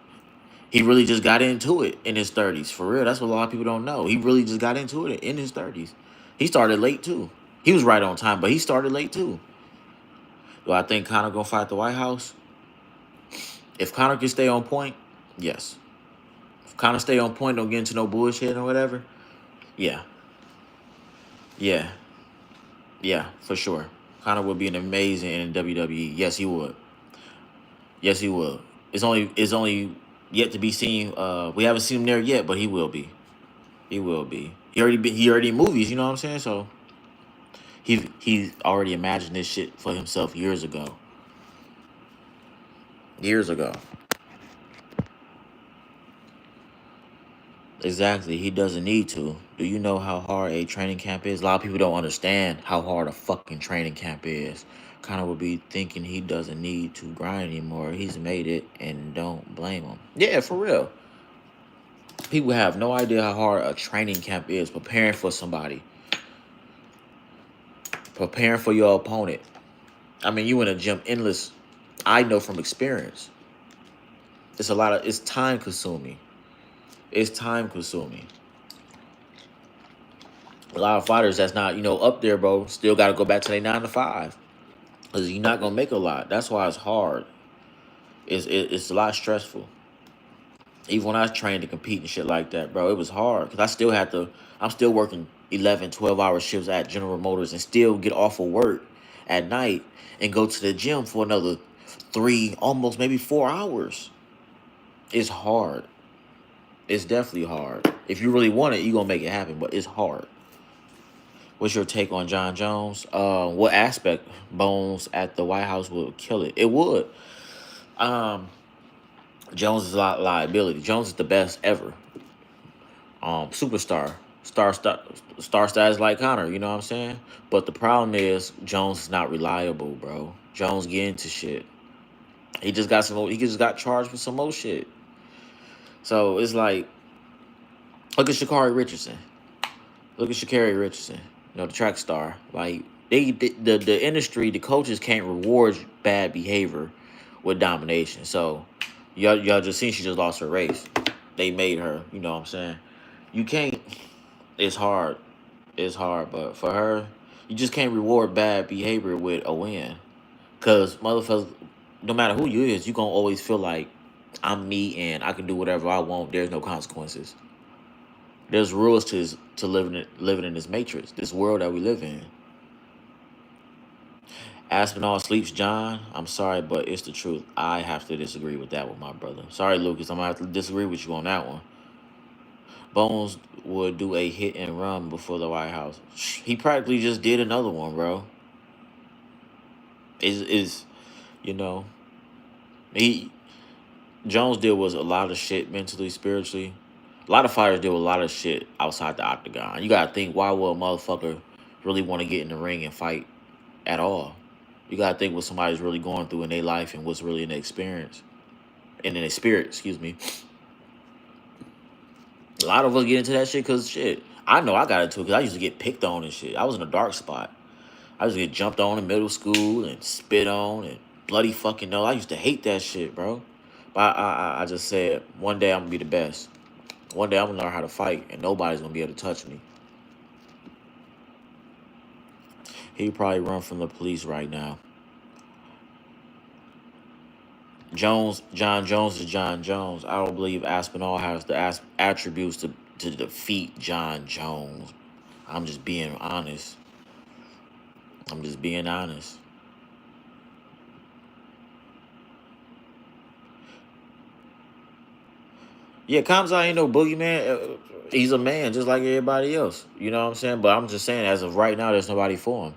S2: He really just got into it in his 30s. For real. That's what a lot of people don't know. He really just got into it in his 30s. He started late, too. He was right on time, but he started late, too. Do I think Conor going to fight the White House? If Conor can stay on point, yes. If Conor stay on point, don't get into no bullshit or whatever, yeah. Yeah, for sure. Conor would be an amazing in WWE. Yes, he would. Yes, he will. It's only yet to be seen. We haven't seen him there yet, but he will be. He will be. He already in movies. You know what I'm saying? So he already imagined this shit for himself years ago. Years ago. Exactly. He doesn't need to. Do you know how hard a training camp is? A lot of people don't understand how hard a fucking training camp is. Conor would be thinking he doesn't need to grind anymore. He's made it, and don't blame him. Yeah, for real. People have no idea how hard a training camp is. Preparing for somebody. Preparing for your opponent. I mean, you in a gym endless. I know from experience. It's time consuming. It's time consuming. A lot of fighters that's not, up there, bro, still got to go back to their 9 to 5. Because you're not going to make a lot. That's why it's hard. It's a lot stressful. Even when I was trained to compete and shit like that, bro, it was hard. Because I'm still working 11, 12-hour shifts at General Motors and still get off of work at night and go to the gym for another 3, almost maybe 4 hours. It's hard. It's definitely hard. If you really want it, you're going to make it happen, but it's hard. What's your take on John Jones? What aspect Bones at the White House would kill it? It would. Jones is a liability. Jones is the best ever. Superstar. Star status like Conor, you know what I'm saying? But the problem is Jones is not reliable, bro. Jones get into shit. He just got charged with some more shit. So it's like, look at Sha'Carri Richardson. The track star. Like the industry, the coaches can't reward bad behavior with domination. So y'all just seen she just lost her race. They made her, you know what I'm saying? You can't. It's hard. But for her, you just can't reward bad behavior with a win. Cause motherfuckers, no matter who you is, you gonna always feel like I'm me and I can do whatever I want. There's no consequences. There's rules to living in this matrix, this world that we live in. Aspinall sleeps, John. I'm sorry, but it's the truth. I have to disagree with that with my brother. Sorry, Lucas. I'm going to have to disagree with you on that one. Bones would do a hit and run before the White House. He practically just did another one, bro. Jones deal was a lot of shit mentally, spiritually. A lot of fighters deal with a lot of shit outside the octagon. You got to think, why would a motherfucker really want to get in the ring and fight at all? You got to think what somebody's really going through in their life and what's really in their experience. And in their spirit, excuse me. A lot of us get into that shit because, shit, I know I got into it because I used to get picked on and shit. I was in a dark spot. I used to get jumped on in middle school and spit on and bloody fucking no. I used to hate that shit, bro. But I just said, one day I'm going to be the best. One day I'm going to learn how to fight and nobody's going to be able to touch me. He probably run from the police right now. John Jones is John Jones. I don't believe Aspinall has the attributes to defeat John Jones. I'm just being honest. I'm just being honest. Yeah, Kamza ain't no boogeyman. He's a man just like everybody else. You know what I'm saying? But I'm just saying, as of right now, there's nobody for him.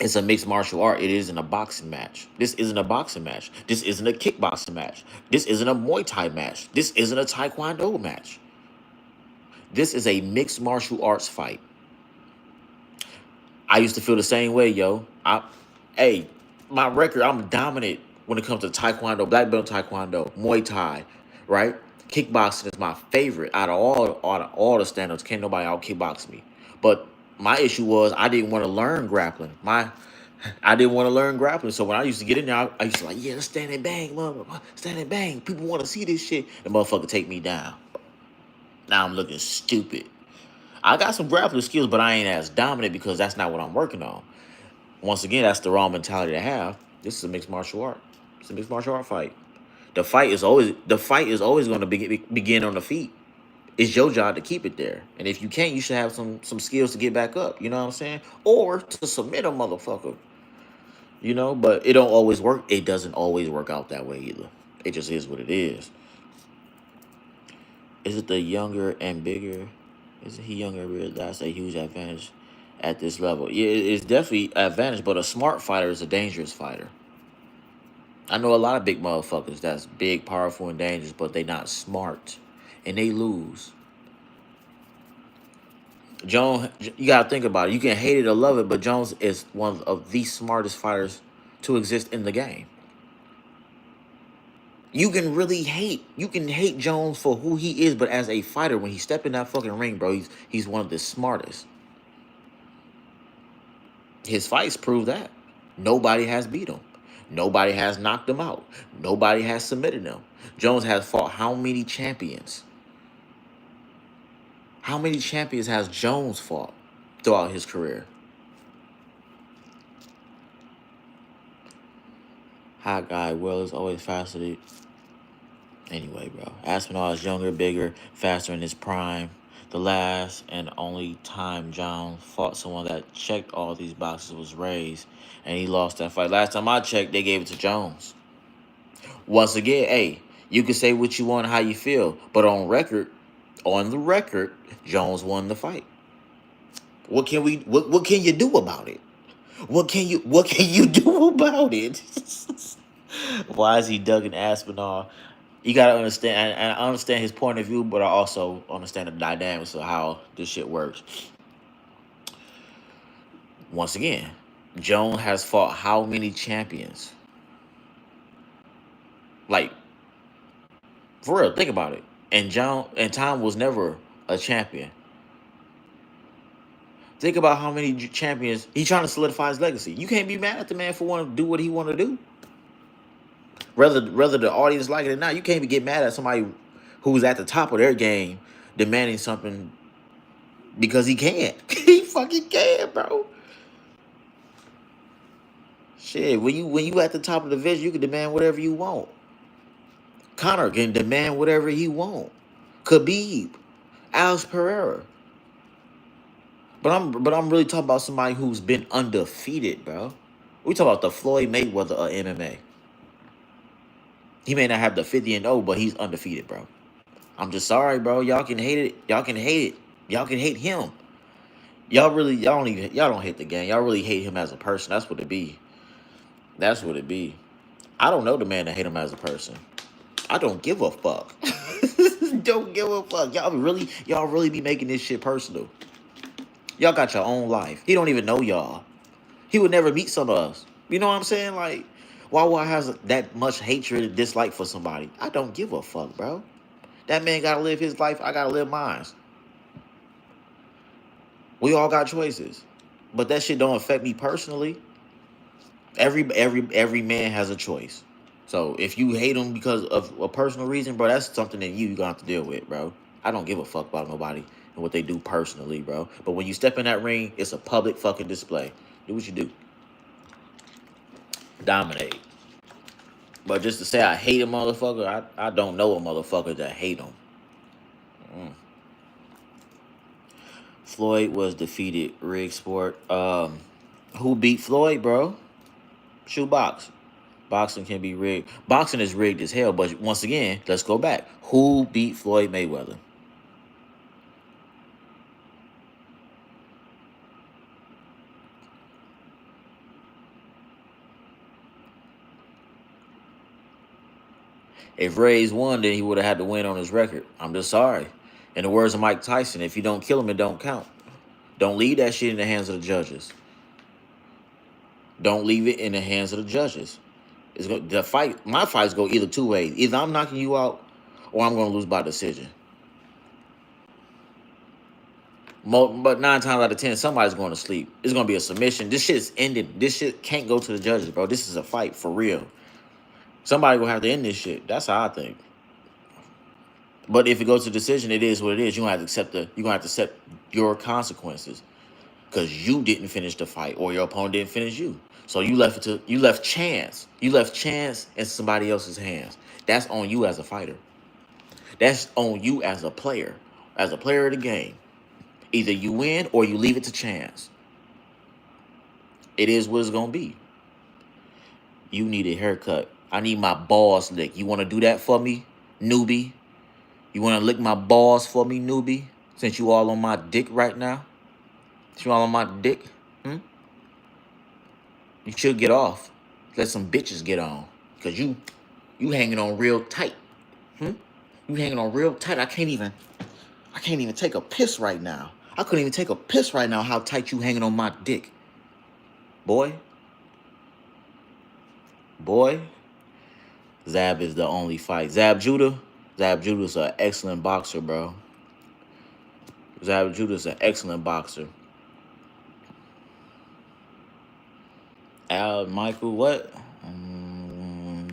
S2: It's a mixed martial art. It isn't a boxing match. This isn't a boxing match. This isn't a kickboxing match. This isn't a Muay Thai match. This isn't a Taekwondo match. This is a mixed martial arts fight. I used to feel the same way, yo. Hey, my record, I'm dominant when it comes to Taekwondo, black belt Taekwondo, Muay Thai, right? Kickboxing is my favorite out of all the standards. Can't nobody out kickbox me. But my issue was I didn't want to learn grappling. I didn't want to learn grappling. So when I used to get in there, I used to like, yeah, let's stand and bang, motherfucker. Stand and bang. People want to see this shit. The motherfucker take me down. Now I'm looking stupid. I got some grappling skills, but I ain't as dominant because that's not what I'm working on. Once again, that's the wrong mentality to have. This is a mixed martial art. It's a mixed martial art fight. The fight is always going to begin on the feet. It's your job to keep it there. And if you can't, you should have some skills to get back up. You know what I'm saying? Or to submit a motherfucker. You know, but it don't always work. It doesn't always work out that way either. It just is what it is. Is it the younger and bigger? Isn't he younger and bigger? That's a huge advantage at this level. Yeah, it's definitely an advantage, but a smart fighter is a dangerous fighter. I know a lot of big motherfuckers that's big, powerful, and dangerous, but they not smart. And they lose. Jones, you got to think about it. You can hate it or love it, but Jones is one of the smartest fighters to exist in the game. You can hate Jones for who he is, but as a fighter, when he step in that fucking ring, bro, he's one of the smartest. His fights prove that. Nobody has beat him. Nobody has knocked him out. Nobody has submitted him. Jones has fought how many champions? How many champions has Jones fought throughout his career? Hot guy, Will is always faster. Anyway, bro. Aspinall is younger, bigger, faster in his prime. The last and only time Jones fought someone that checked all these boxes was Reyes, and he lost that fight. Last time I checked, they gave it to Jones. Once again, hey, you can say what you want, how you feel, but on the record, Jones won the fight. What can you do about it? What can you do about it? Why is he ducking Aspinall? You gotta understand, and I understand his point of view, but I also understand the dynamics of how this shit works. Once again, Jones has fought how many champions? Like, for real, think about it. And Tom was never a champion. Think about how many champions he's trying to solidify his legacy. You can't be mad at the man for wanting to do what he want to do. Whether the audience like it or not, you can't get mad at somebody who's at the top of their game demanding something because he can't. He fucking can, bro. Shit, when you at the top of the division, you can demand whatever you want. Conor can demand whatever he want. Khabib, Alex Pereira. But I'm really talking about somebody who's been undefeated, bro. We talk about the Floyd Mayweather of MMA. He may not have the 50-0, but he's undefeated, bro. I'm just sorry, bro. Y'all can hate it. Y'all can hate it. Y'all can hate him. Y'all don't hate the game. Y'all really hate him as a person. That's what it be. That's what it be. I don't know the man to hate him as a person. I don't give a fuck. Don't give a fuck. Y'all really be making this shit personal. Y'all got your own life. He don't even know y'all. He would never meet some of us. You know what I'm saying? Like, why would I have that much hatred and dislike for somebody? I don't give a fuck, bro. That man gotta live his life. I gotta live mine. We all got choices, but that shit don't affect me personally. Every man has a choice. So if you hate him because of a personal reason, bro, that's something that you're gonna have to deal with, bro. I don't give a fuck about nobody and what they do personally, bro. But when you step in that ring, it's a public fucking display. Do what you do. Dominate. But just to say I hate a motherfucker, I don't know a motherfucker that hate him. Floyd was defeated. Rig sport. Who beat Floyd, bro? Shoebox. Boxing can be rigged. Boxing is rigged as hell. But once again, let's go back. Who beat Floyd Mayweather? If Ray's won, then he would have had to win on his record. I'm just sorry. In the words of Mike Tyson, if you don't kill him, it don't count. Don't leave that shit in the hands of the judges. Don't leave it in the hands of the judges. The fight, my fights go either two ways. Either I'm knocking you out, or I'm going to lose by decision. But 9 times out of 10, somebody's going to sleep. It's going to be a submission. This shit's ended. This shit can't go to the judges, bro. This is a fight for real. Somebody will have to end this shit. That's how I think. But if it goes to decision, it is what it is. You're gonna have to accept your consequences. Because you didn't finish the fight or your opponent didn't finish you. So you left chance. You left chance in somebody else's hands. That's on you as a fighter. That's on you as a player. As a player of the game. Either you win or you leave it to chance. It is what it's gonna be. You need a haircut. I need my balls licked. You wanna do that for me, newbie? You wanna lick my balls for me, newbie? Since you all on my dick right now? Since you all on my dick? You should get off. Let some bitches get on. Cause you hanging on real tight. You hanging on real tight. I can't even take a piss right now. I couldn't even take a piss right now how tight you hanging on my dick. Boy. Zab is the only fight. Zab Judah's an excellent boxer, bro. Zab Judah's an excellent boxer. Michael, what?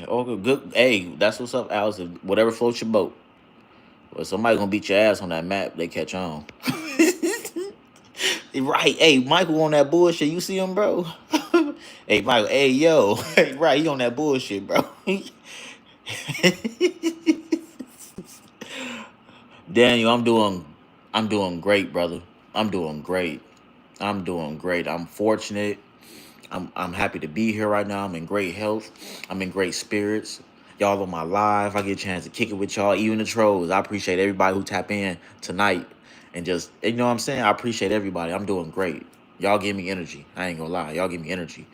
S2: Okay, good. Hey, that's what's up, Alice. Whatever floats your boat. Well, somebody gonna beat your ass on that map. They catch on. Right. Hey, Michael on that bullshit. You see him, bro? Hey, Michael. Hey, yo. Hey, right. He on that bullshit, bro. Daniel, I'm doing great, brother. I'm doing great. I'm fortunate. I'm happy to be here right now. I'm in great health. I'm in great spirits. Y'all on my live. I get a chance to kick it with y'all, even the trolls. I appreciate everybody who tap in tonight. And just, you know what I'm saying? I appreciate everybody. I'm doing great. Y'all give me energy. I ain't gonna lie. Y'all give me energy.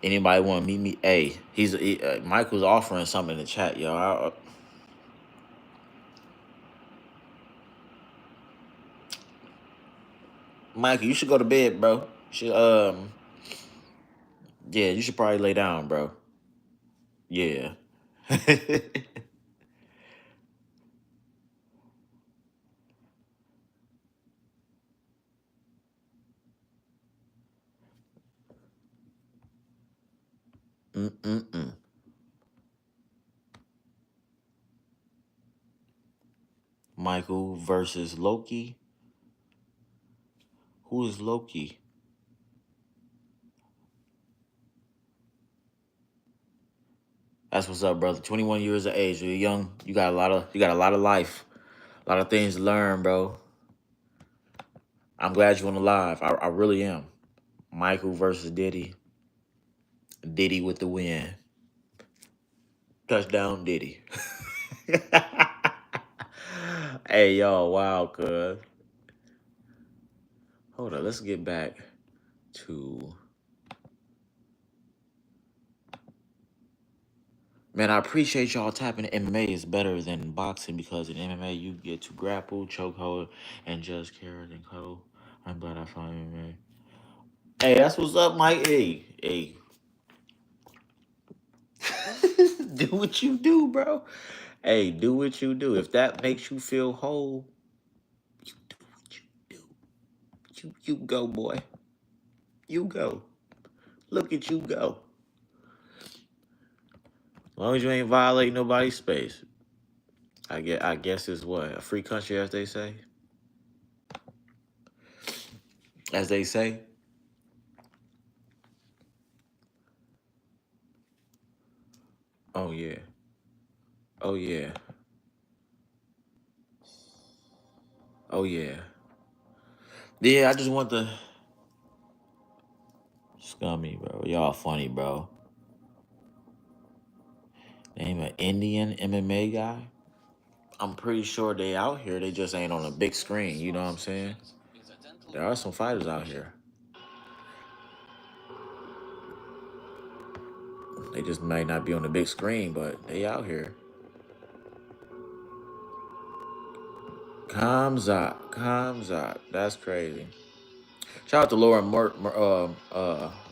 S2: Anybody want to meet me? Hey, Michael's offering something in the chat, y'all. Michael, you should go to bed, bro. Yeah, you should probably lay down, bro. Yeah. Michael versus Loki. Who is Loki? That's what's up, brother. 21 years of age. You're young. You got a lot of life. A lot of things to learn, bro. I'm glad you're on the live. I really am. Michael versus Diddy. Diddy with the win. Touchdown, Diddy. Hey, y'all, wow, cuz. Hold on, let's get back to... Man, I appreciate y'all tapping. MMA is better than boxing because in MMA you get to grapple, chokehold, and just carry and co. I'm glad I found MMA. Hey, that's what's up, Mike. Hey. Do what you do, bro. Hey, do what you do. If that makes you feel whole, you do what you do. You go, boy. You go. Look at you go. As long as you ain't violating nobody's space. I guess it's what? A free country, as they say? as they say. Oh yeah. Oh yeah. Oh yeah. Yeah, I just want the scummy, bro. Y'all funny, bro. Name an Indian MMA guy. I'm pretty sure they out here. They just ain't on a big screen. You know what I'm saying? There are some fighters out here. They just might not be on the big screen, but they out here. Kamzat. That's crazy. Shout out to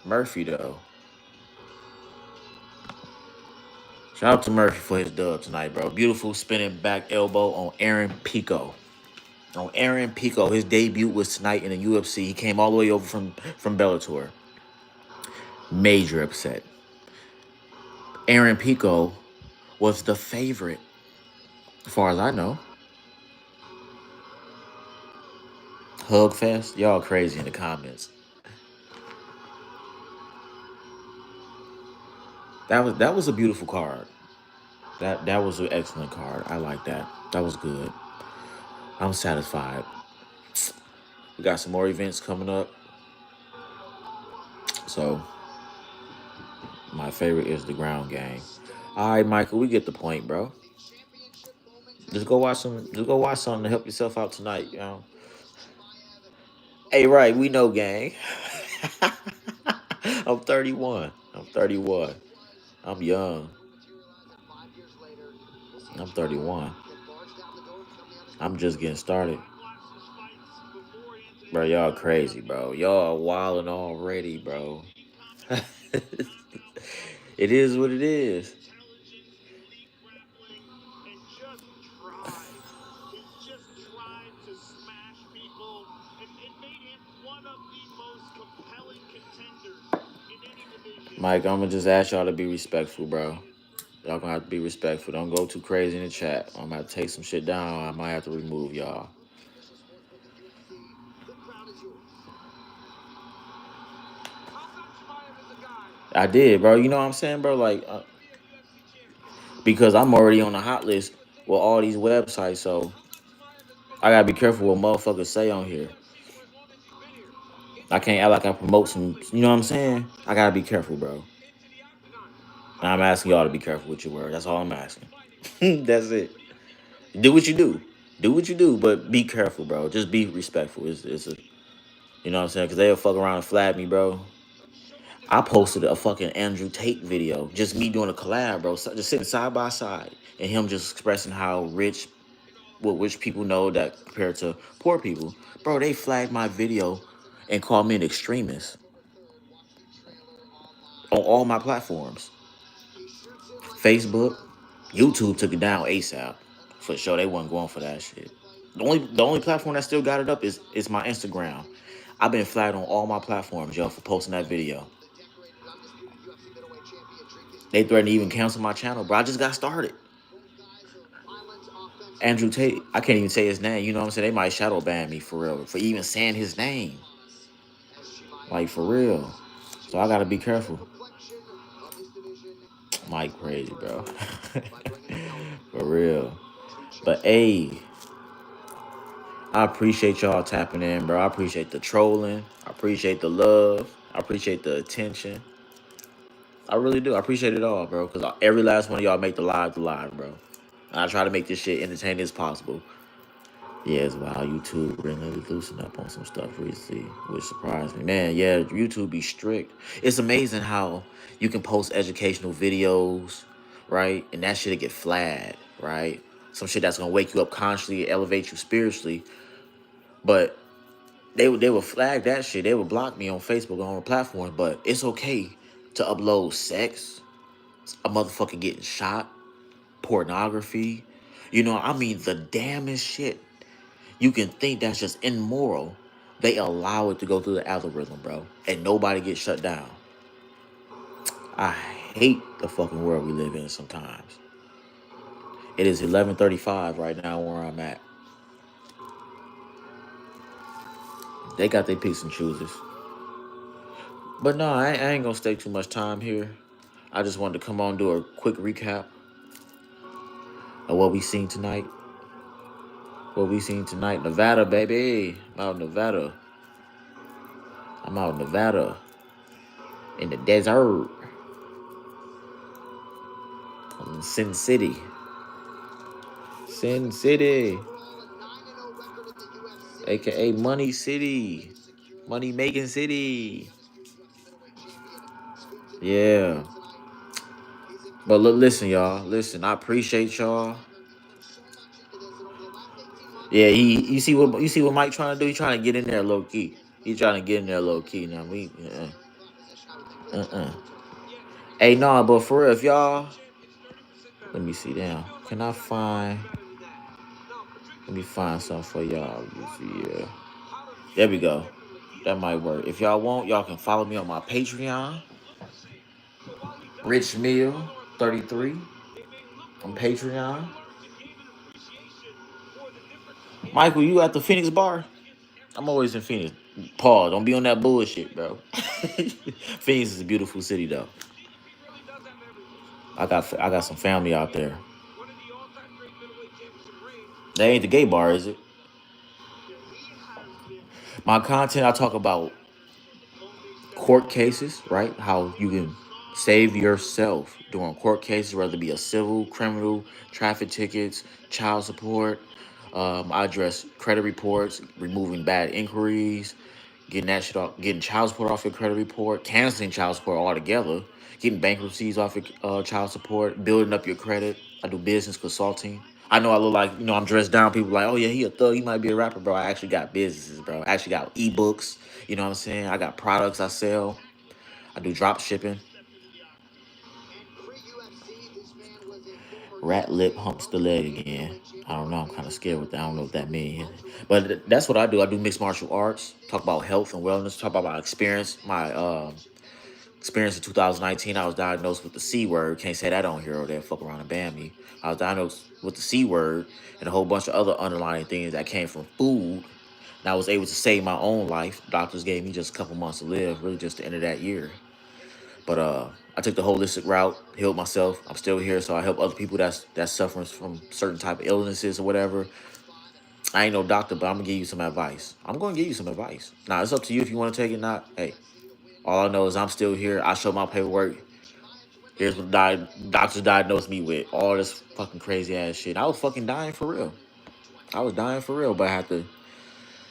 S2: Murphy though. Shout out to Murphy for his dub tonight, bro. Beautiful spinning back elbow on Aaron Pico. On Aaron Pico, his debut was tonight in the UFC. He came all the way over from Bellator. Major upset. Aaron Pico was the favorite, as far as I know. Hug fest, y'all crazy in the comments. That was a beautiful card. That was an excellent card. I like that. That was good. I'm satisfied. We got some more events coming up. So my favorite is the ground game. All right, Michael, we get the point, bro. Just go watch some. Just go watch something to help yourself out tonight. You know. Hey, right, we know, gang. I'm 31. I'm 31. I'm young. I'm 31. I'm just getting started. Bro, y'all crazy, bro. Y'all wilding already, bro. It is what it is. Mike, I'm gonna just ask y'all to be respectful, bro. Y'all gonna have to be respectful. Don't go too crazy in the chat. I'm gonna have to take some shit down. I might have to remove y'all. I did, bro. You know what I'm saying, bro? Like, because I'm already on the hot list with all these websites, so I gotta be careful what motherfuckers say on here. I can't act like I promote some. You know what I'm saying? I gotta be careful, bro. And I'm asking y'all to be careful with your words. That's all I'm asking. That's it. Do what you do. Do what you do, but be careful, bro. Just be respectful. It's a, you know what I'm saying? Because they'll fuck around and flag me, bro. I posted a fucking Andrew Tate video, just me doing a collab, bro. So just sitting side by side, and him just expressing how rich, what rich people know that compared to poor people, bro. They flagged my video and called me an extremist on all my platforms. Facebook, YouTube took it down ASAP. For sure, they wasn't going for that shit. The only platform that still got it up is my Instagram. I've been flagged on all my platforms, yo, for posting that video. They threatened to even cancel my channel, bro. I just got started. Andrew Tate, I can't even say his name. You know what I'm saying? They might shadow ban me for real for even saying his name. Like for real. So I gotta be careful. Mike crazy, bro. For real. But hey, I appreciate y'all tapping in, bro. I appreciate the trolling. I appreciate the love. I appreciate the attention. I really do. I appreciate it all, bro. Because every last one of y'all make the live, bro. And I try to make this shit entertaining as possible. Yeah, it's wild. YouTube really loosened up on some stuff recently, which surprised me. Man, yeah, YouTube be strict. It's amazing how you can post educational videos, right? And that shit'll get flagged, right? Some shit that's gonna wake you up consciously, elevate you spiritually. But they would flag that shit. They would block me on Facebook on platforms. But it's okay to upload sex, a motherfucker getting shot, pornography. You know, I mean the damnest shit. You can think that's just immoral. They allow it to go through the algorithm, bro. And nobody gets shut down. I hate the fucking world we live in sometimes. It is 11:35 right now where I'm at. They got their picks and chooses. But no, I ain't gonna stay too much time here. I just wanted to come on and do a quick recap of what we seen tonight. What we seen tonight. Nevada, baby. I'm out in Nevada. I'm out in Nevada. In the desert. I'm in Sin City. Sin City. AKA Money City. Money making city. Yeah. But look, listen, y'all. Listen, I appreciate y'all. Yeah, you see what Mike trying to do? He trying to get in there low key. He trying to get in there low key. Now we Hey, nah, but for real, if y'all let me see down. Can I find let me find something for y'all. Let me see, yeah. There we go. That might work. If y'all want, y'all can follow me on my Patreon. Rich Meal 33 on Patreon. Michael, you at the Phoenix bar? I'm always in Phoenix. Paul, don't be on that bullshit, bro. Phoenix is a beautiful city, though. I got some family out there. That ain't the gay bar, is it? My content, I talk about court cases, right? How you can save yourself during court cases, whether it be a civil, criminal, traffic tickets, child support. I address credit reports, removing bad inquiries, getting that shit off, getting child support off your credit report, canceling child support altogether, getting bankruptcies off your child support, building up your credit. I do business consulting. I know I look like, I'm dressed down. People like, oh yeah, he a thug. He might be a rapper, bro. I actually got businesses, bro. I actually got ebooks. You know what I'm saying? I got products I sell. I do drop shipping. Rat lip humps the leg again. I don't know. I'm kind of scared with that. I don't know what that means. But that's what I do. I do mixed martial arts. Talk about health and wellness. Talk about my experience. My experience in 2019. I was diagnosed with the C word. Can't say that on here or they'll fuck around and ban me. I was diagnosed with the C word and a whole bunch of other underlying things that came from food. And I was able to save my own life. Doctors gave me just a couple months to live, really just the end of that year. But I took the holistic route, healed myself. I'm still here, so I help other people that's suffering from certain type of illnesses or whatever. I ain't no doctor, but I'm gonna give you some advice. I'm gonna give you some advice. Now it's up to you if you want to take it or not. Hey, all I know is I'm still here. I show my paperwork. Here's what doctors diagnosed me with. All this fucking crazy ass shit. I was fucking dying for real. I was dying for real, but I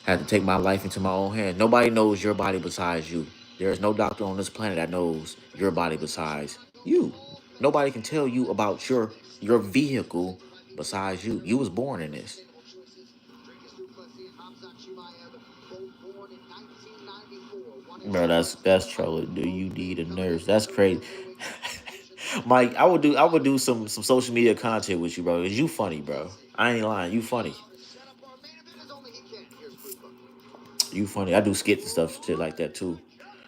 S2: had to take my life into my own hands. Nobody knows your body besides you. There is no doctor on this planet that knows your body besides you. Nobody can tell you about your vehicle besides you. You was born in this. Bro, that's trolling. Do you need a nurse? That's crazy. Mike, I would do some social media content with you, bro. Cause you funny, bro. I ain't lying. You funny. You funny. I do skits and stuff, shit like that too.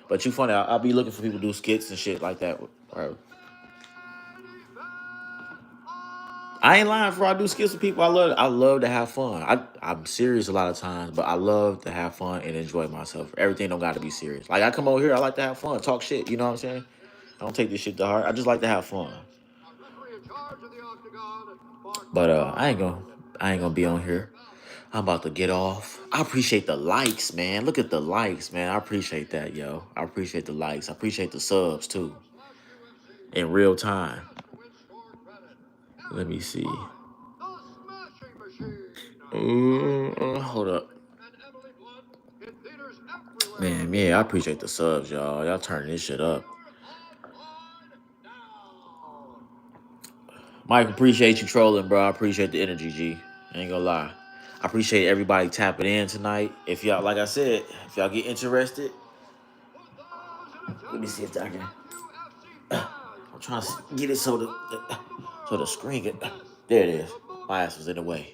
S2: But you funny. I'll be looking for people to do skits and shit like that. Bro. I ain't lying, bro. I do skits with people. I love to have fun. I'm serious a lot of times, but I love to have fun and enjoy myself. Everything don't gotta be serious. Like I come over here, I like to have fun, talk shit, you know what I'm saying? I don't take this shit to heart. I just like to have fun. But I ain't gonna be on here. I'm about to get off. I appreciate the likes, man. Look at the likes, man. I appreciate that, yo. I appreciate the likes. I appreciate the subs too. In real time. Let me see. Hold up. Man, I appreciate the subs, y'all. Y'all turning this shit up. Mike, appreciate you trolling, bro. I appreciate the energy, G. I ain't gonna lie. I appreciate everybody tapping in tonight. If y'all, like I said, if y'all get interested, let me see if I can. I'm trying to get it so the screen get. There it is. My ass was in the way.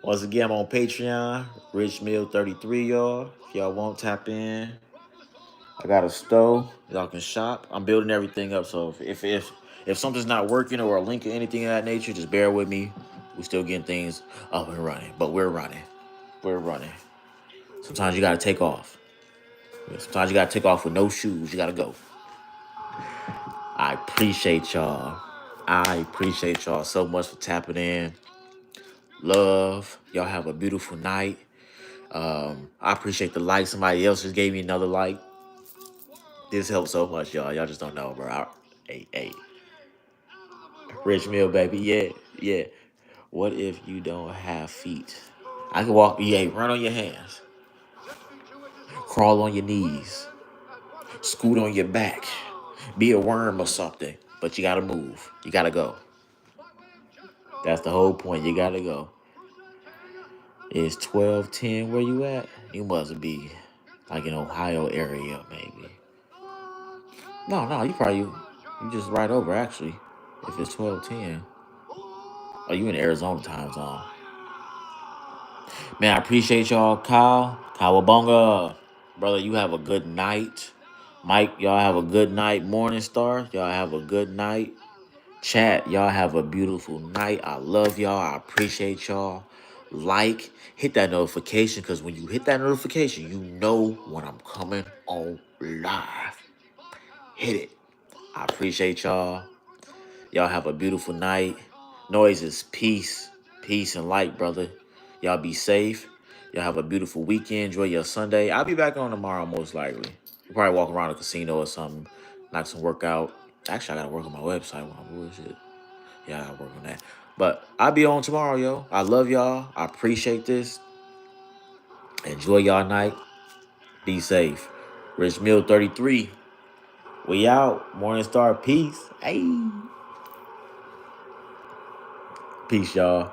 S2: Once again, I'm on Patreon, Rich Meal 33, y'all. If y'all want, tap in. I got a stove. Y'all can shop. I'm building everything up. So if something's not working or a link or anything of that nature, just bear with me. We're still getting things up and running, but we're running. We're running. Sometimes you gotta take off. Sometimes you gotta take off with no shoes. You gotta go. I appreciate y'all. I appreciate y'all so much for tapping in. Love. Y'all have a beautiful night. I appreciate the like. Somebody else just gave me another like. This helps so much, y'all. Y'all just don't know, bro. Hey. Rich meal, baby. Yeah, yeah. What if you don't have feet? I can walk. Yeah, run on your hands. Crawl on your knees. Scoot on your back. Be a worm or something. But you gotta move. You gotta go. That's the whole point. You gotta go. It's 12:10. Where you at? You must be like in Ohio area, maybe. No, you just right over actually. If it's 12:10. Oh, you in Arizona time zone. Man, I appreciate y'all, Kyle. Kawabunga. Brother, you have a good night. Mike, y'all have a good night. Morningstar, y'all have a good night. Chat, y'all have a beautiful night. I love y'all. I appreciate y'all. Like, hit that notification, because when you hit that notification, you know when I'm coming on live. Hit it. I appreciate y'all. Y'all have a beautiful night. Noise is peace. Peace and light, brother. Y'all be safe. Y'all have a beautiful weekend. Enjoy your Sunday. I'll be back on tomorrow, most likely. We'll probably walk around a casino or something. Knock some workout. Actually, I gotta work on my website when I bullshit. Yeah, I gotta work on that. But I'll be on tomorrow, yo. I love y'all. I appreciate this. Enjoy y'all night. Be safe. Rich Mill 33. We out. Morningstar. Peace. Hey. Peace, y'all.